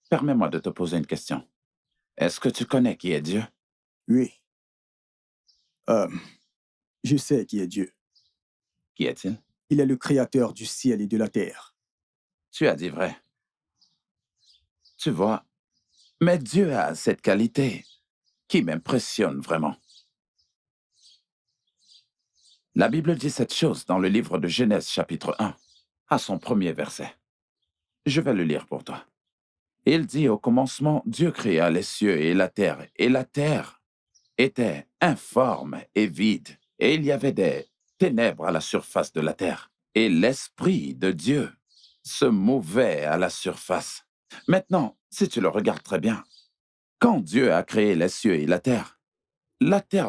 Permets-moi de te poser une question. Est-ce que tu connais qui est Dieu? Oui. Je sais qui est Dieu. Qui est-il? Il est le créateur du ciel et de la terre. Tu as dit vrai. Tu vois, mais Dieu a cette qualité qui m'impressionne vraiment. La Bible dit cette chose dans le livre de Genèse chapitre 1, à son premier verset. Je vais le lire pour toi. Il dit au commencement, Dieu créa les cieux et la terre était informe et vide, et il y avait des ténèbres à la surface de la terre, et l'Esprit de Dieu se mouvait à la surface. Maintenant, si tu le regardes très bien, quand Dieu a créé les cieux et la terre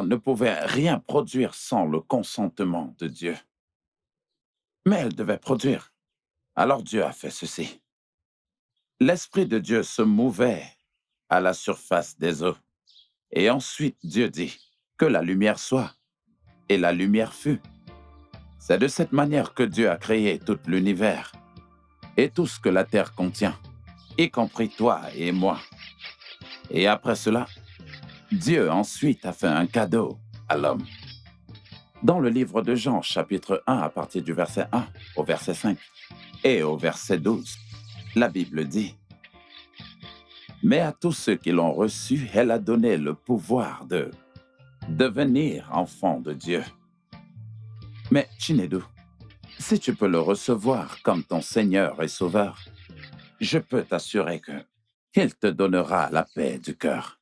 ne pouvait rien produire sans le consentement de Dieu. Mais elle devait produire. Alors Dieu a fait ceci. L'Esprit de Dieu se mouvait à la surface des eaux. Et ensuite Dieu dit que la lumière soit, et la lumière fut. C'est de cette manière que Dieu a créé tout l'univers et tout ce que la terre contient, y compris toi et moi. Et après cela, Dieu ensuite a fait un cadeau à l'homme. Dans le livre de Jean, chapitre 1, à partir du verset 1 au verset 5 et au verset 12, la Bible dit « Mais à tous ceux qui l'ont reçu, elle a donné le pouvoir de devenir enfants de Dieu. » Mais Chinedu, si tu peux le recevoir comme ton Seigneur et Sauveur, je peux t'assurer qu'il te donnera la paix du cœur.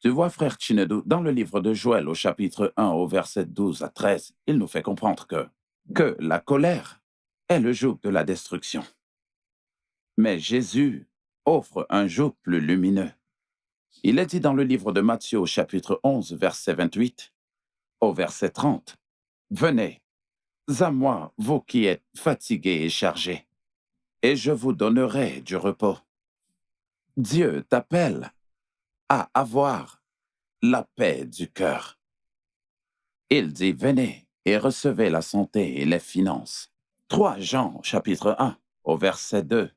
Tu vois, frère Chinedu, dans le livre de Joël, au chapitre 1, au verset 12 à 13, il nous fait comprendre que la colère est le joug de la destruction. Mais Jésus offre un joug plus lumineux. Il est dit dans le livre de Matthieu, au chapitre 11, verset 28, au verset 30, « Venez à moi, vous qui êtes fatigués et chargés, et je vous donnerai du repos. » Dieu t'appelle à avoir la paix du cœur. Il dit, venez et recevez la santé et les finances. 3 Jean, chapitre 1, au verset 2.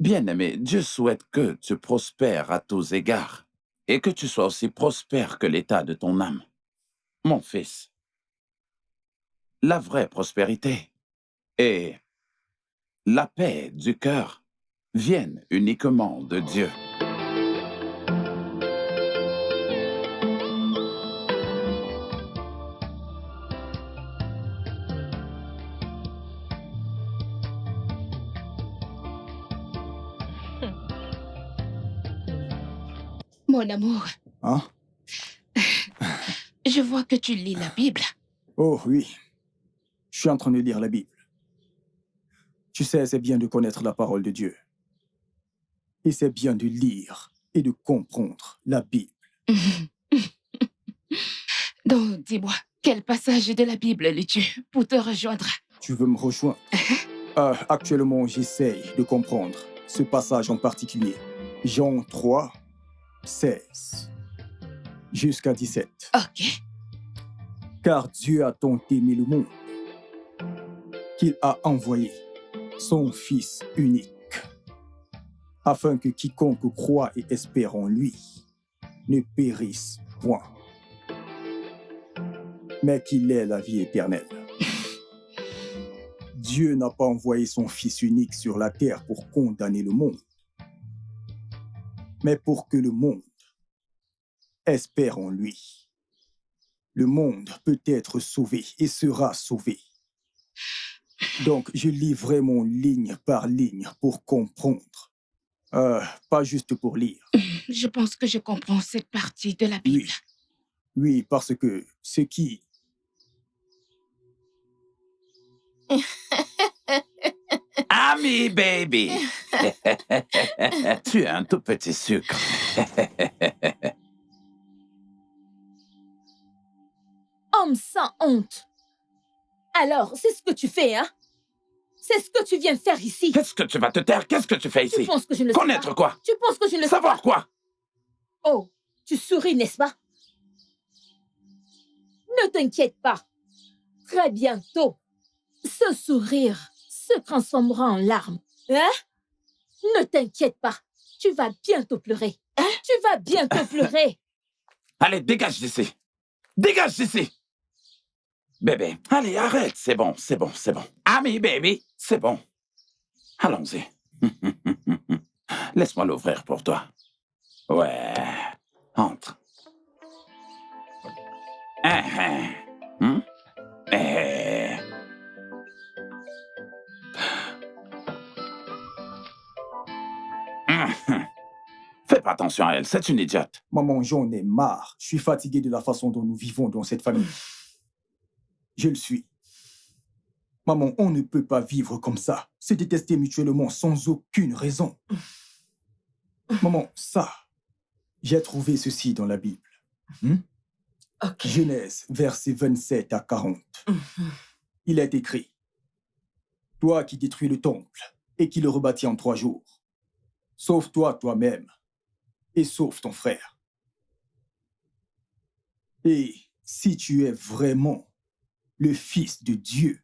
Bien-aimé, Dieu souhaite que tu prospères à tous égards et que tu sois aussi prospère que l'état de ton âme. Mon fils, la vraie prospérité et la paix du cœur viennent uniquement de Dieu. Mon amour, Hein? je vois que tu lis la Bible. Oh oui, je suis en train de lire la Bible. Tu sais, c'est bien de connaître la parole de Dieu. Et c'est bien de lire et de comprendre la Bible. Donc, dis-moi, quel passage de la Bible lis-tu pour te rejoindre? Tu veux me rejoindre? Actuellement, j'essaye de comprendre ce passage en particulier. Jean 3, 16 jusqu'à 17. Ok. Car Dieu a tant aimé le monde qu'il a envoyé son Fils unique, afin que quiconque croit et espère en lui ne périsse point, mais qu'il ait la vie éternelle. Dieu n'a pas envoyé son Fils unique sur la terre pour condamner le monde, mais pour que le monde espère en lui. Le monde peut être sauvé et sera sauvé. Donc, je lis vraiment ligne par ligne pour comprendre. Pas juste pour lire. Je pense que je comprends cette partie de la Bible. Oui, parce que ce qui... Ami baby, tu es un tout petit sucre. Homme sans honte. Alors, c'est ce que tu fais, hein? C'est ce que tu viens faire ici. Qu'est-ce que tu vas te taire? Qu'est-ce que tu fais ici? Tu penses que je ne le sais pas? Connaître quoi? Tu penses que je ne le sais Savoir pas? quoi? Oh, tu souris, n'est-ce pas? Ne t'inquiète pas. Très bientôt, ce sourire se transformera en larmes. Hein? Ne t'inquiète pas. Tu vas bientôt pleurer. Hein? Tu vas bientôt pleurer. Allez, dégage d'ici. Dégage d'ici. Bébé, allez, arrête. C'est bon, c'est bon, c'est bon. Ami baby, c'est bon. Allons-y. Laisse-moi l'ouvrir pour toi. Ouais. Entre. Fais pas attention à elle, c'est une idiote. Maman, j'en ai marre. Je suis fatigué de la façon dont nous vivons dans cette famille. Je le suis. Maman, on ne peut pas vivre comme ça, se détester mutuellement sans aucune raison. Maman, ça, j'ai trouvé ceci dans la Bible. Ok. Genèse, versets 27 à 40. Il est écrit, « Toi qui détruis le temple et qui le rebâtis en 3 jours, sauve-toi toi-même et sauve ton frère. » Et si tu es vraiment le Fils de Dieu,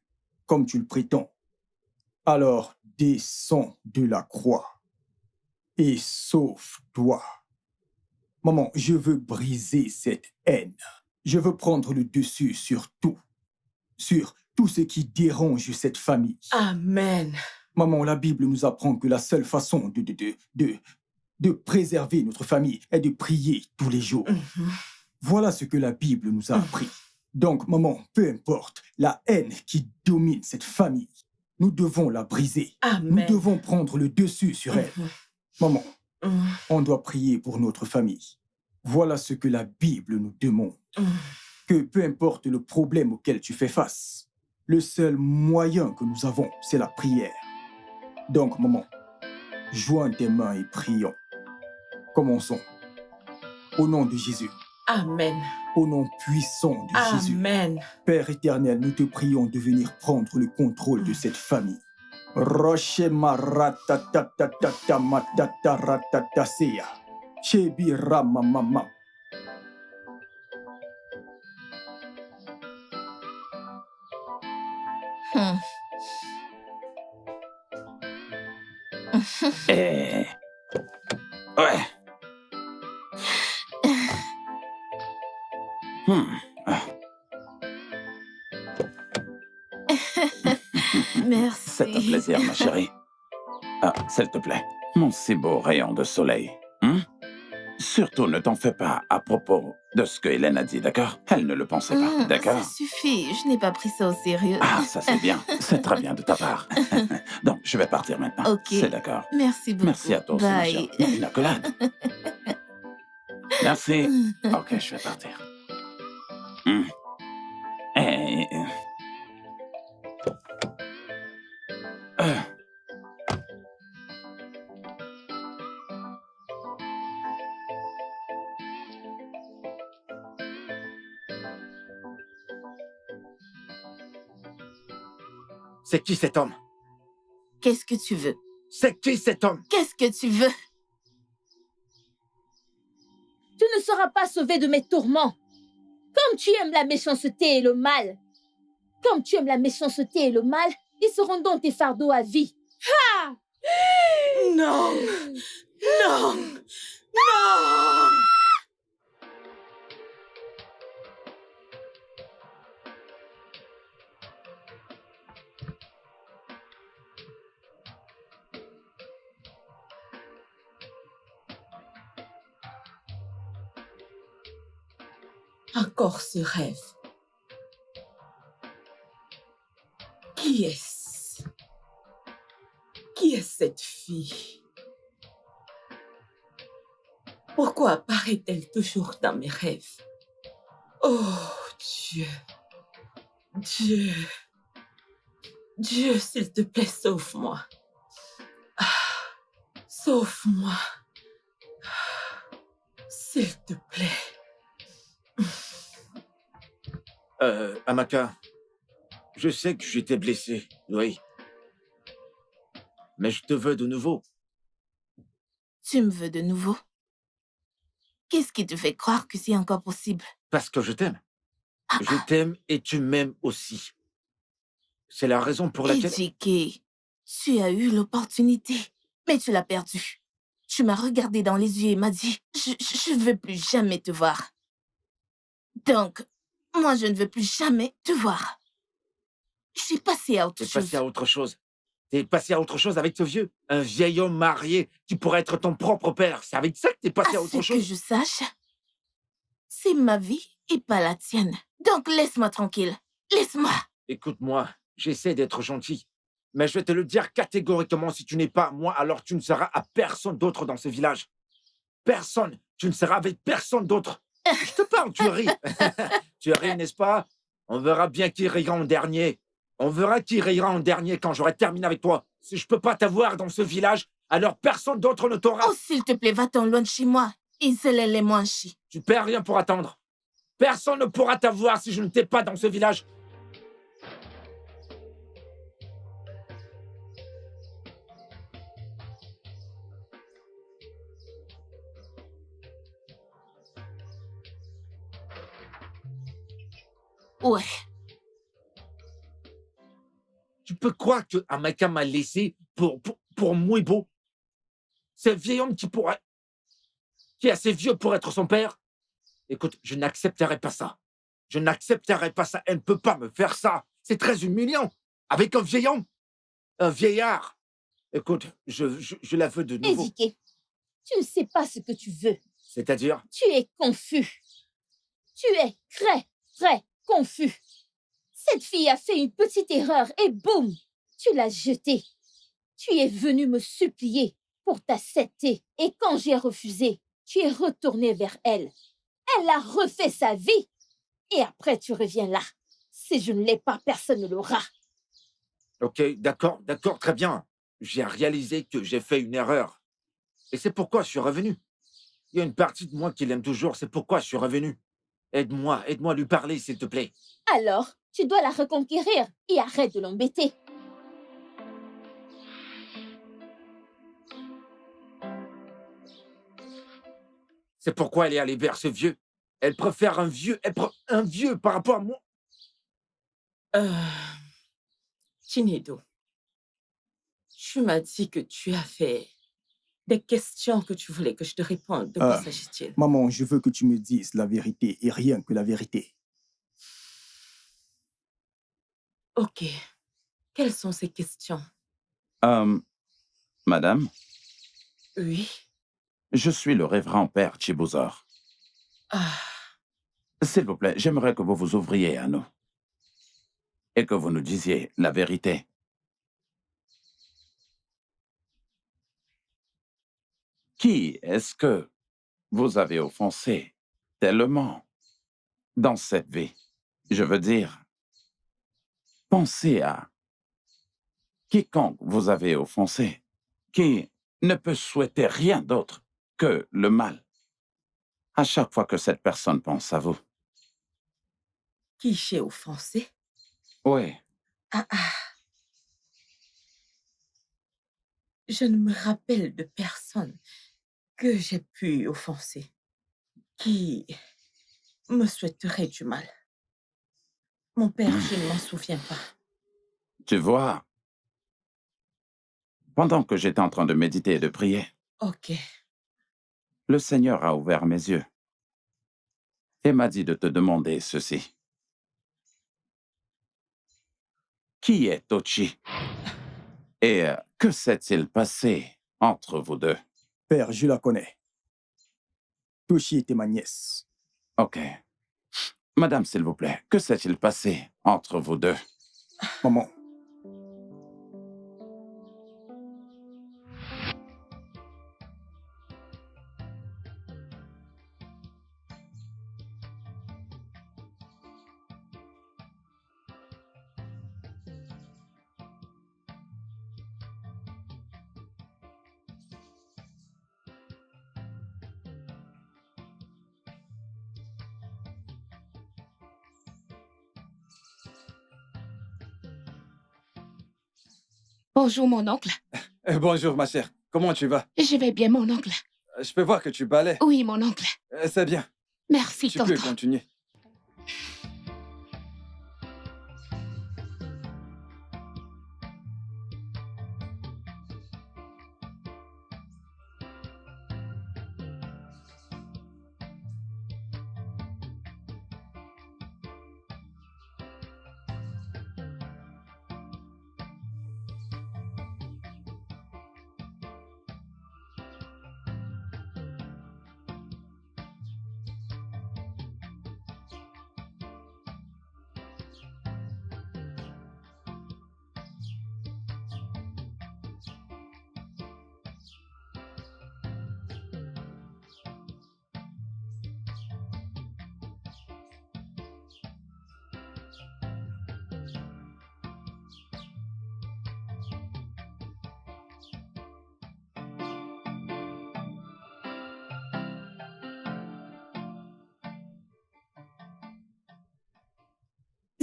comme tu le prétends, alors descends de la croix et sauve-toi. Maman, je veux briser cette haine. Je veux prendre le dessus sur tout ce qui dérange cette famille. Amen. Maman, la Bible nous apprend que la seule façon de préserver notre famille est de prier tous les jours. Voilà ce que la Bible nous a appris. Donc, maman, peu importe la haine qui domine cette famille, nous devons la briser. Amen. Nous devons prendre le dessus sur elle. Maman, on doit prier pour notre famille. Voilà ce que la Bible nous demande. Que peu importe le problème auquel tu fais face, le seul moyen que nous avons, c'est la prière. Donc, maman, joins tes mains et prions. Commençons. Au nom de Jésus. Amen. Au nom puissant de Jésus. Amen. Père éternel, nous te prions de venir prendre le contrôle de cette famille. Roche maratatatata matataratataseya. Chebi ramamama. Eh. Ouais. Ah. Merci. C'est un plaisir, ma chérie. Ah, s'il te plaît, mon si beau rayon de soleil. Surtout, ne t'en fais pas à propos de ce que Hélène a dit, d'accord? Elle ne le pensait pas, d'accord? Ça suffit, je n'ai pas pris ça au sérieux. Ah, ça c'est bien. C'est très bien de ta part. Donc, je vais partir maintenant. Ok. C'est d'accord. Merci beaucoup. Merci à toi aussi, ma Bye. chérie. Une accolade. Merci. Ok, je vais partir. Eh. C'est qui cet homme? Qu'est-ce que tu veux? C'est qui cet homme? Qu'est-ce que tu veux? Tu ne seras pas sauvé de mes tourments. Comme tu aimes la méchanceté et le mal. Comme tu aimes la méchanceté et le mal, ils seront donc tes fardeaux à vie. Ha! Non! Non! Non! Encore ce rêve. Qui est-ce? Qui est cette fille? Pourquoi apparaît-elle toujours dans mes rêves? Oh, Dieu. Dieu. Dieu, s'il te plaît, sauve-moi. Sauve-moi. S'il te plaît. Amaka, je sais que j'étais blessé, oui. Mais je te veux de nouveau. Tu me veux de nouveau? Qu'est-ce qui te fait croire que c'est encore possible? Parce que je t'aime. Je t'aime et tu m'aimes aussi. C'est la raison pour laquelle... Ejike, tu as eu l'opportunité, mais tu l'as perdue. Tu m'as regardé dans les yeux et m'as dit, je ne veux plus jamais te voir. Donc, moi, je ne veux plus jamais te voir. Je suis passée à autre chose. T'es passé à autre chose. T'es passé à autre chose avec ce vieux. Un vieil homme marié qui pourrait être ton propre père. C'est avec ça que t'es passé à autre chose. Que je sache, c'est ma vie et pas la tienne. Donc, laisse-moi tranquille. Laisse-moi. Écoute-moi, j'essaie d'être gentil. Mais je vais te le dire catégoriquement, si tu n'es pas à moi, alors tu ne seras à personne d'autre dans ce village. Personne. Tu ne seras avec personne d'autre. Je te parle, tu ris. Tu ris, n'est-ce pas? On verra bien qui rira en dernier. On verra qui rira en dernier quand j'aurai terminé avec toi. Si je peux pas t'avoir dans ce village, alors personne d'autre ne t'aura. Oh, s'il te plaît, va-t'en loin de chez moi. Les moins chi. Tu perds rien pour attendre. Personne ne pourra t'avoir si je ne t'ai pas dans ce village. Ouais. Tu peux croire que Amaka m'a laissé pour Mouibo? C'est un vieil homme qui est assez vieux pour être son père? Écoute, je n'accepterai pas ça. Je n'accepterai pas ça. Elle ne peut pas me faire ça. C'est très humiliant. Avec un vieil homme. Un vieillard. Écoute, je la veux de nouveau. Édiqué, tu ne sais pas ce que tu veux. C'est-à-dire? Tu es confus. Tu es très confus. Cette fille a fait une petite erreur et boum, tu l'as jetée. Tu es venu me supplier pour t'accepter et quand j'ai refusé, tu es retourné vers elle. Elle a refait sa vie et après tu reviens là. Si je ne l'ai pas, personne ne l'aura. Ok, d'accord, très bien. J'ai réalisé que j'ai fait une erreur. Et c'est pourquoi je suis revenu. Il y a une partie de moi qui l'aime toujours, c'est pourquoi je suis revenu. Aide-moi à lui parler, s'il te plaît. Alors, tu dois la reconquérir et arrête de l'embêter. C'est pourquoi elle est allée vers ce vieux. Elle préfère un vieux par rapport à moi. Chinedu, tu m'as dit que tu as fait des questions que tu voulais que je te réponde. De quoi s'agit-il? Maman, je veux que tu me dises la vérité et rien que la vérité. Ok. Quelles sont ces questions? Madame, Oui. je suis le révérend père Chibuzor. S'il vous plaît, j'aimerais que vous vous ouvriez à nous et que vous nous disiez la vérité. Qui est-ce que vous avez offensé tellement dans cette vie? Je veux dire, pensez à quiconque vous avez offensé, qui ne peut souhaiter rien d'autre que le mal. À chaque fois que cette personne pense à vous. Qui j'ai offensé? Oui. Je ne me rappelle de personne que j'ai pu offenser qui me souhaiterait du mal. Mon père, je ne m'en souviens pas. Tu vois, pendant que j'étais en train de méditer et de prier, Ok. le Seigneur a ouvert mes yeux et m'a dit de te demander ceci. Qui est Tochi? Et que s'est-il passé entre vous deux? Père, je la connais. Toshi était ma nièce. Ok. Madame, s'il vous plaît, que s'est-il passé entre vous deux? Maman. Bonjour, mon oncle. Bonjour, ma chère. Comment tu vas? Je vais bien, mon oncle. Je peux voir que tu balais. Oui, mon oncle. C'est bien. Merci, Tu tonton. peux continuer.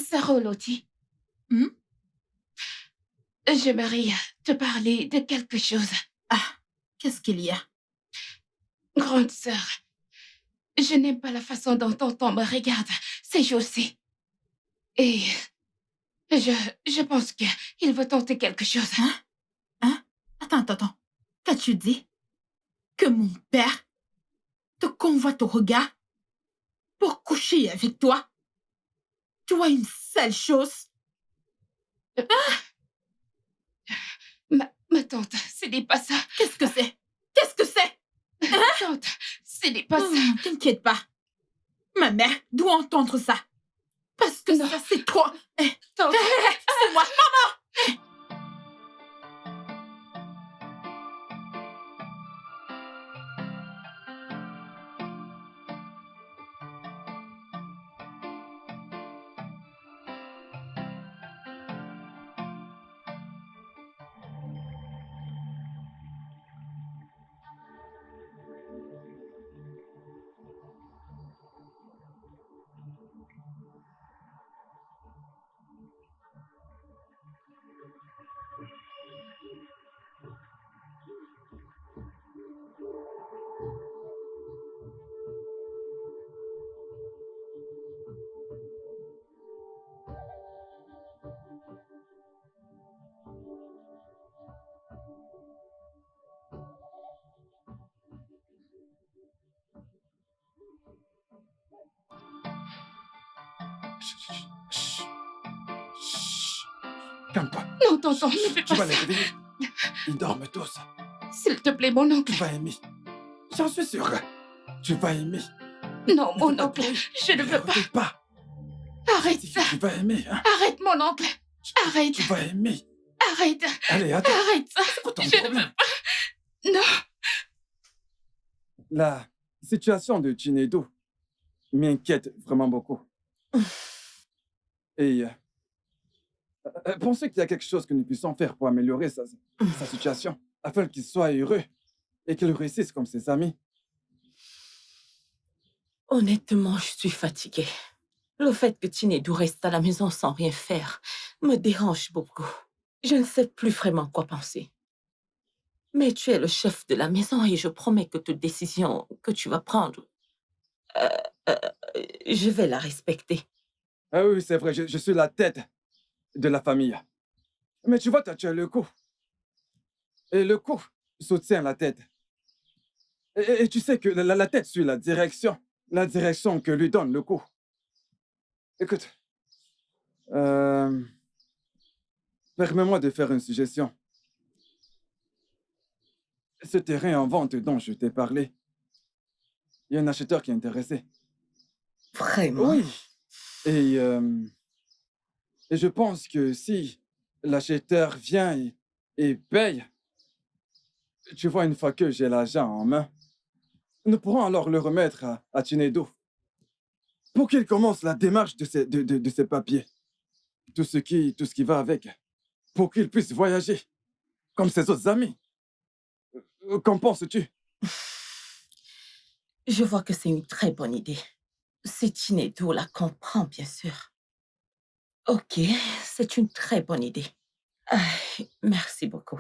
Sarah Loti. J'aimerais te parler de quelque chose. Qu'est-ce qu'il y a? Grande sœur, je n'aime pas la façon dont tonton me regarde ces jours-ci. Et je pense qu'il veut tenter quelque chose. Hein? Attends. Qu'as-tu dit? Que mon père te convoite au regard pour coucher avec toi? Tu vois une sale chose? Ma tante, ce n'est pas ça. Qu'est-ce que c'est? Tante, ce n'est pas ça. T'inquiète pas. Ma mère doit entendre ça. Parce que Non. ça, c'est trop. Tante, C'est moi. Chut. Calme-toi. non, tonton, ne fais Tu pas vas les ça. réveiller. Ils dorment tous. S'il te plaît, mon oncle. Tu vas aimer. J'en suis sûr. Tu vas aimer. Non, mon Ne fais pas de oncle, bruit. je ne veux pas. Regarde pas. Arrête ça. Tu vas aimer. Hein. Arrête, mon oncle. Arrête. Tu vas aimer. Arrête. Allez, attends. Arrête ça. C'est quoi ton Je ne veux problème? pas. Non. La situation de Chinedu m'inquiète vraiment beaucoup. Et pensez qu'il y a quelque chose que nous puissions faire pour améliorer sa situation, afin qu'il soit heureux et qu'il réussisse comme ses amis. Honnêtement, je suis fatiguée. Le fait que Chinedu reste à la maison sans rien faire me dérange beaucoup. Je ne sais plus vraiment quoi penser. Mais tu es le chef de la maison et je promets que toute décision que tu vas prendre, je vais la respecter. Ah oui, c'est vrai, je suis la tête de la famille. Mais tu vois, toi, tu as le cou. Et le cou soutient la tête. Et tu sais que la tête suit la direction que lui donne le cou. Écoute, permets-moi de faire une suggestion. Ce terrain en vente dont je t'ai parlé, il y a un acheteur qui est intéressé. Vraiment? Oui. Et je pense que si l'acheteur vient et paye, tu vois, une fois que j'ai l'argent en main, nous pourrons alors le remettre à Chinedu pour qu'il commence la démarche de ses papiers. Tout ce qui va avec, pour qu'il puisse voyager comme ses autres amis. Qu'en penses-tu? Je vois que c'est une très bonne idée. Si Chinedu la comprend, bien sûr. Ok, c'est une très bonne idée. Merci beaucoup.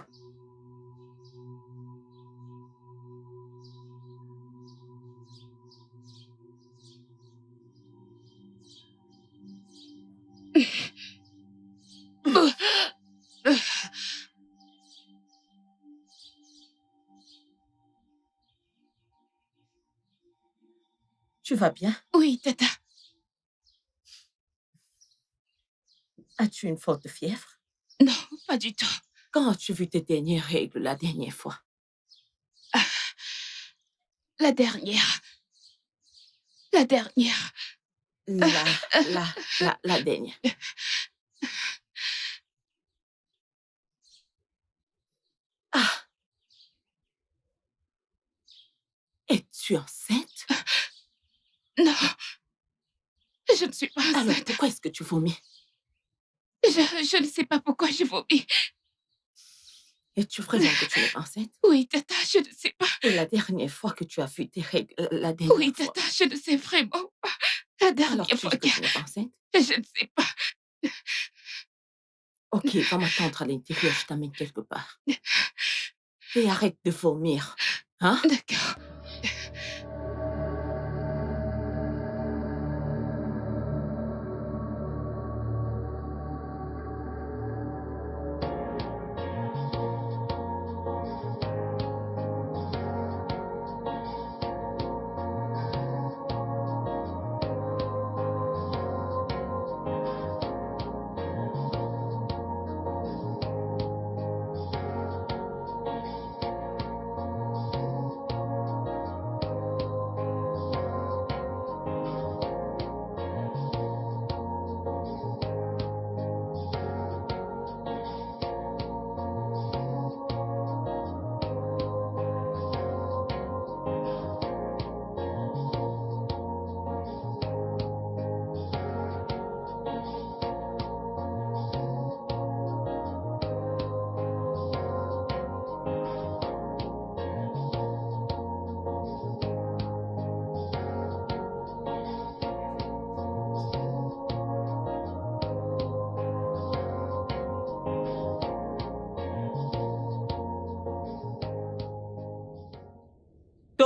Tu vas bien? Oui, tata. As-tu une forte fièvre? Non, pas du tout. Quand as-tu vu tes dernières règles la dernière fois? La dernière. La dernière. La dernière. Ah! Es-tu enceinte? Non. Je ne suis pas Alors, enceinte. pourquoi est-ce que tu vomis? Je ne sais pas pourquoi j'ai vomi. Es-tu vraiment que tu es enceinte? Oui, tata, je ne sais pas. Et la dernière fois que tu as vu tes règles, la dernière Oui, fois... tata, je ne sais vraiment pas. La Alors, dernière tu fois dis que tu n'es pas enceinte? Je ne sais pas. Ok, va m'attendre à l'intérieur, je t'amène quelque part. Et arrête de vomir, hein? D'accord.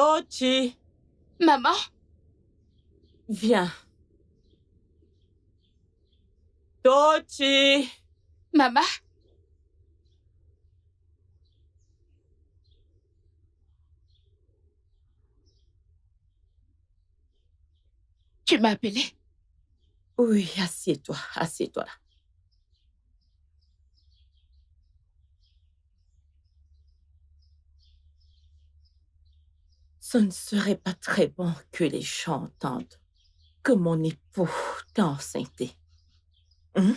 Tochi, Maman, viens. Tochi, maman. Tu m'as appelé? oui, assieds-toi, assieds-toi là. Ce ne serait pas très bon que les gens entendent que mon époux t'a enceinté. Hein?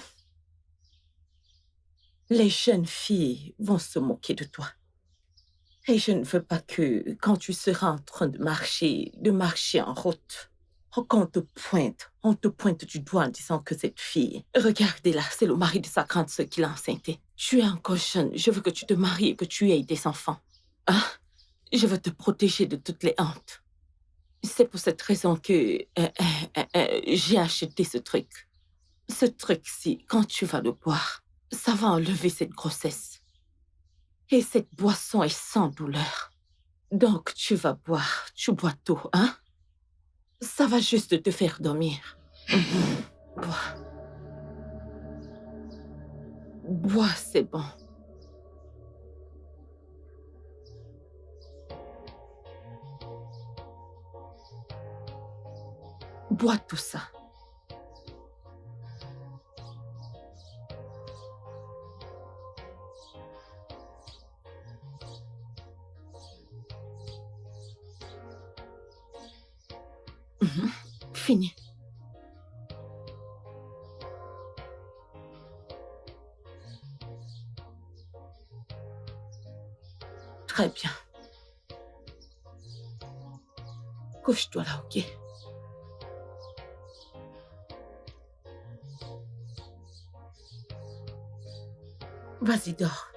Les jeunes filles vont se moquer de toi. Et je ne veux pas que, quand tu seras en train de marcher en route, qu'on on te pointe du doigt en disant que cette fille, regardez-la, c'est le mari de sa grande sœur qui l'a enceintée. Tu es encore jeune, je veux que tu te maries et que tu aies des enfants. Hein? Je veux te protéger de toutes les hontes. C'est pour cette raison que j'ai acheté ce truc. Ce truc-ci, quand tu vas le boire, ça va enlever cette grossesse. Et cette boisson est sans douleur. Donc, tu vas boire, tu bois tôt, hein? Ça va juste te faire dormir. Bois. Bois, c'est bon. Bois tout ça. Fini. Très bien. Couche-toi là, ok? Vas-y, dors.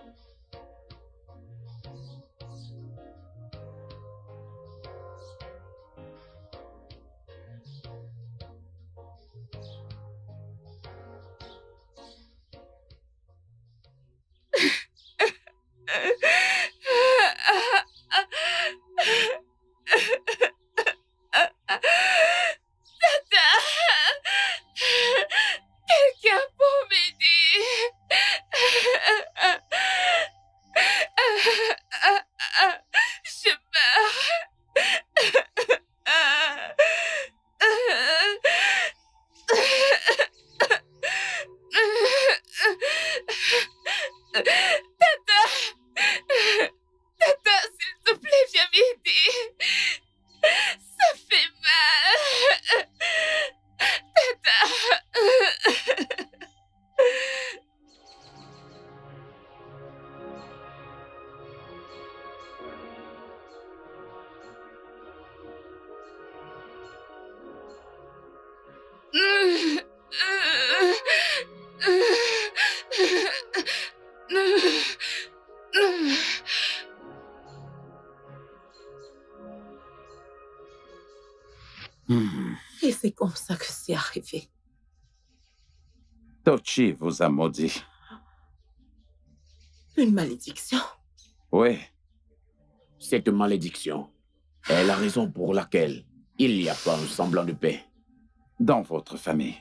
Quelqu'un pour m'aider. Je meurs. Tata, s'il te plaît, viens m'aider. Ça fait mal. Tata. Et c'est comme ça que c'est arrivé. Tochi vous a maudit. Une malédiction. Oui, Cette malédiction est la raison pour laquelle il n'y a pas un semblant de paix. dans votre famille.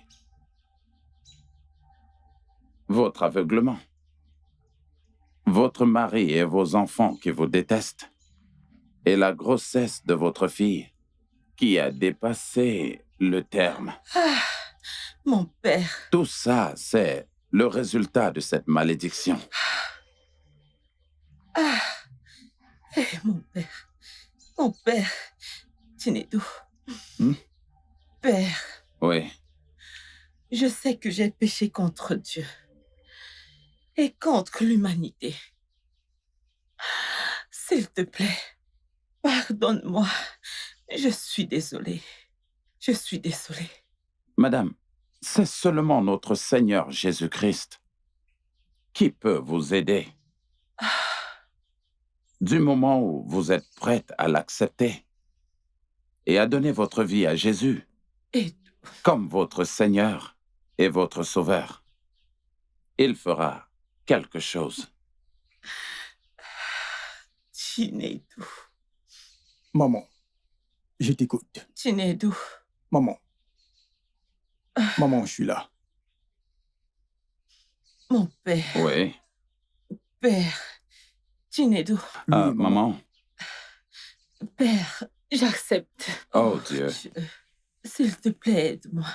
Votre aveuglement. Votre mari et vos enfants qui vous détestent. Et la grossesse de votre fille qui a dépassé le terme. Ah, mon père. Tout ça, c'est le résultat de cette malédiction. Ah, mon père, Tinedou. Père, Oui, je sais que j'ai péché contre Dieu et contre l'humanité. S'il te plaît, pardonne-moi. Je suis désolée. Je suis désolée. madame, c'est seulement notre Seigneur Jésus-Christ qui peut vous aider. Du moment où vous êtes prête à l'accepter et à donner votre vie à Jésus Et comme votre Seigneur et votre Sauveur, il fera quelque chose. Tinedou. Maman, Je t'écoute. Chinedou. Maman. Maman, je suis là. Mon père. Oui. Père. Chinedou. Oui, maman. Père, j'accepte. Oh Dieu. S'il te plaît, aide-moi.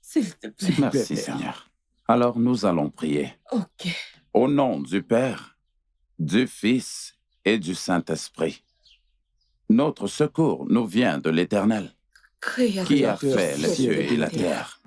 S'il te plaît. Merci Seigneur. Alors nous allons prier. Ok. Au nom du Père, du Fils et du Saint-Esprit. Notre secours nous vient de l'Éternel, qui a fait les cieux et la terre.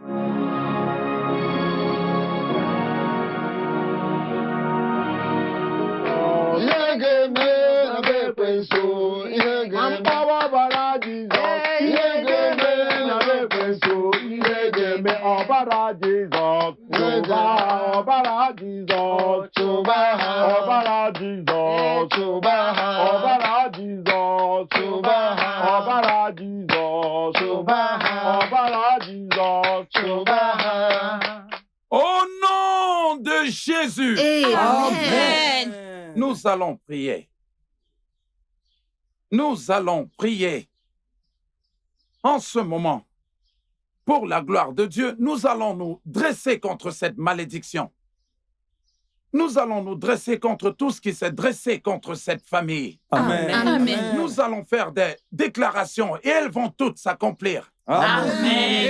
Au nom de Jésus, Amen. nous allons prier. Nous allons prier. En ce moment, pour la gloire de Dieu, nous allons nous dresser contre cette malédiction. Nous allons nous dresser contre tout ce qui s'est dressé contre cette famille. Amen. Amen. Nous allons faire des déclarations et elles vont toutes s'accomplir. Amen.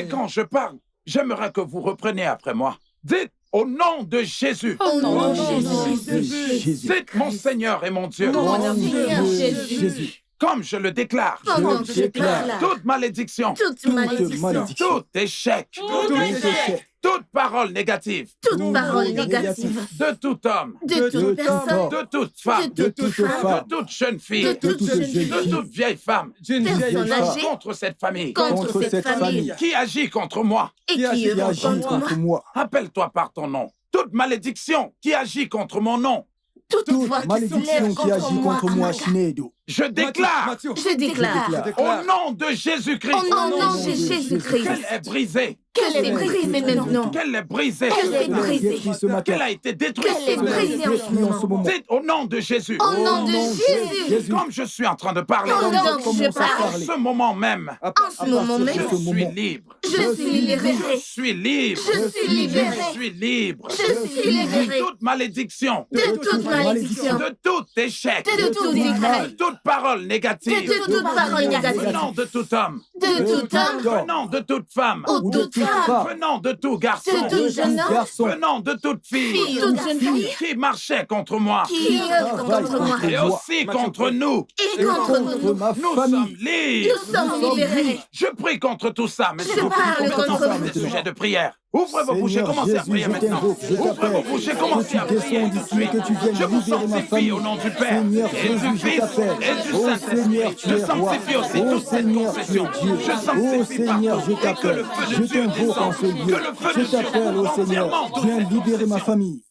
Et quand je parle, j'aimerais que vous repreniez après moi. Dites au nom de Jésus. Au nom de Jésus. Dites mon Seigneur et mon Dieu. Mon Seigneur Jésus. Comme je le déclare. Je déclare Toute malédiction. Toute malédiction. Tout échec. Tout échec. Toute parole négative. Toute parole négative. De tout homme. De toute personne. De toute femme. De toute femme. De toute jeune fille. De toute jeune fille. De toute vieille femme. Personne âgée. Contre cette famille. Contre cette famille. Qui agit contre moi. Et qui Qui œuvre agit contre moi. contre moi. Appelle-toi par ton nom. Toute malédiction qui agit contre mon nom. Toute Toute voix qui malédiction s'élève qui agit contre moi, Amaka. Shinedo. Je déclare Je déclare. au nom de Jésus-Christ Au nom de Jésus-Christ. qu'elle est brisée. Qu'elle est brisée maintenant. Qu'elle est brisée. Qu'elle est brisée. Détruit ce matin. Qu'elle a été détruite. Qu'elle est brisée en ce Détruit en ce moment. moment. Dites au nom de Jésus. Au nom de Jésus. Comme je suis en train de parler. Pendant que je En parle. ce moment même. En ce moment même. Je suis libre. Je suis Je libérée. suis libre. Je suis libérée. Je suis libre. Je suis libérée. De toute malédiction. De toute malédiction. De tout échec. De tout décret. De toute parole négative. De toute parole négative. Venant de tout homme. De tout homme. Venant de toute femme. Ou toute femme. Venant de tout garçon. De tout jeune homme. Venant de toute fille. Toute jeune fille. Qui marchait contre moi. Qui œuvre contre moi. Et aussi contre nous. Et contre nous. ma Nous famille. sommes libres. Nous sommes libérés. Je prie contre tout ça. Mais Je parle contre des vous. sujets de prière. Ouvrez vos bouches et Seigneur commencez à Jésus, prier je maintenant. t'invoque, je Ouvrez vos t'appelle. bouches et Que commencez tu à prier descendes tout de ici, suite. que tu viennes Je vous libérer ma sanctifie famille. au nom du Père Seigneur et Jésus, du je Fils t'appelle. et du Oh Saint-Esprit. Seigneur, tu Je es roi. sanctifie aussi Oh toute cette Seigneur, tu es confession. Dieu. Je Oh sanctifie Seigneur, partout. je Et que le t'appelle. feu de Je Dieu t'invoque en descende. ce lieu. Que le feu Je de Dieu t'appelle, oh Seigneur. entièrement toute Viens cette libérer ma confession. famille.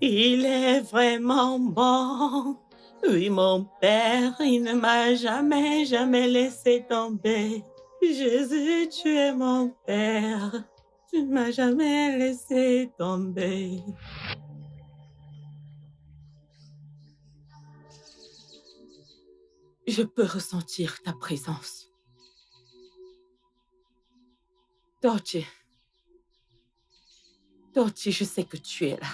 Il est vraiment bon. Oui, mon Père, il ne m'a jamais, jamais laissé tomber. Jésus, tu es mon Père. Tu ne m'as jamais laissé tomber. Je peux ressentir ta présence. Dorothy. Dorothy, je sais que tu es là.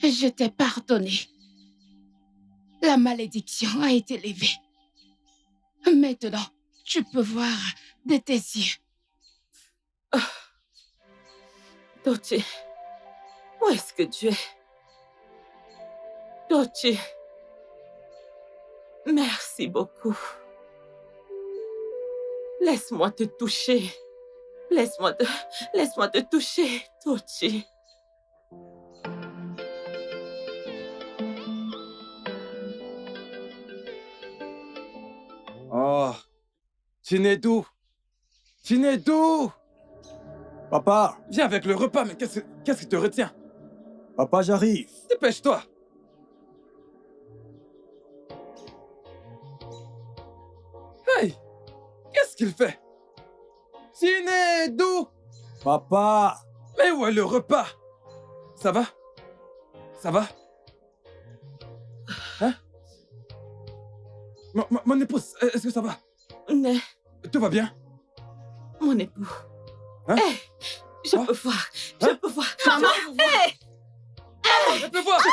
Je t'ai pardonné. La malédiction a été levée. Maintenant, tu peux voir de tes yeux. Dorothy, où est-ce que tu es? Dorothy, merci beaucoup. Laisse-moi te toucher. Laisse-moi te toucher, Dorothy. Oh, Chinedou. Chinedou. Papa, Viens avec le repas, mais qu'est-ce qui te retient? papa, j'arrive. Dépêche-toi. Hey, qu'est-ce qu'il fait? Chinedou. Papa, Mais où est le repas? Ça va? Ça va? Hein? Mon épouse, est-ce que ça va? Tout va bien? Mon époux. Hein? Je peux voir. Je peux voir. Maman, Elle peut voir! Je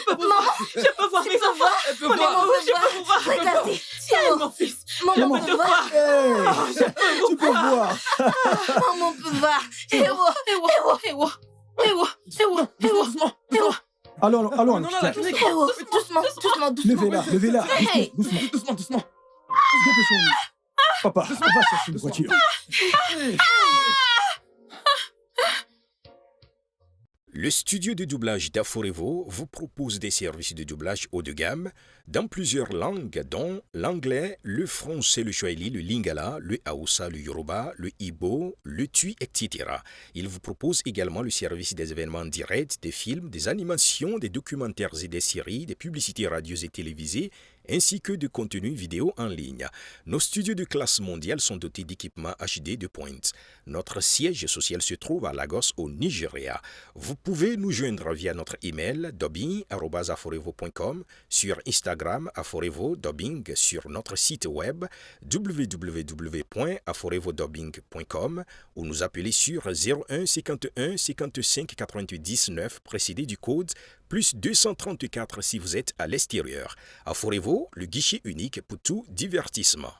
peux voir. Je peux voir mes enfants. Elle peut Mon voir! époux, je peux vous voir. regardez. Tiens, mon fils. Maman Je peux peut te voir. voir. Hey, Je peux vous tu peux voir. Maman peut voir. Allons, Non, la tiens. clinique! Doucement. Levez-la. Hey. Doucement! Dépêchons-nous. Papa, on va chercher une voiture. Le studio de doublage d'Aforevo vous propose des services de doublage haut de gamme dans plusieurs langues, dont l'anglais, le français, le swahili, le lingala, le haoussa, le yoruba, le ibo, le tui, etc. Il vous propose également le service des événements directs, des films, des animations, des documentaires et des séries, des publicités radios et télévisées, ainsi que de contenus vidéo en ligne. Nos studios de classe mondiale sont dotés d'équipements HD de pointe. Notre siège social se trouve à Lagos, au Nigeria. Vous pouvez nous joindre via notre email dubbing@aforevo.com, sur Instagram Aforevo Dubbing, sur notre site web www.aforevodubbing.com ou nous appeler sur 01 51 55 99 précédé du code plus 234 si vous êtes à l'extérieur. Aforevo, le guichet unique pour tout divertissement.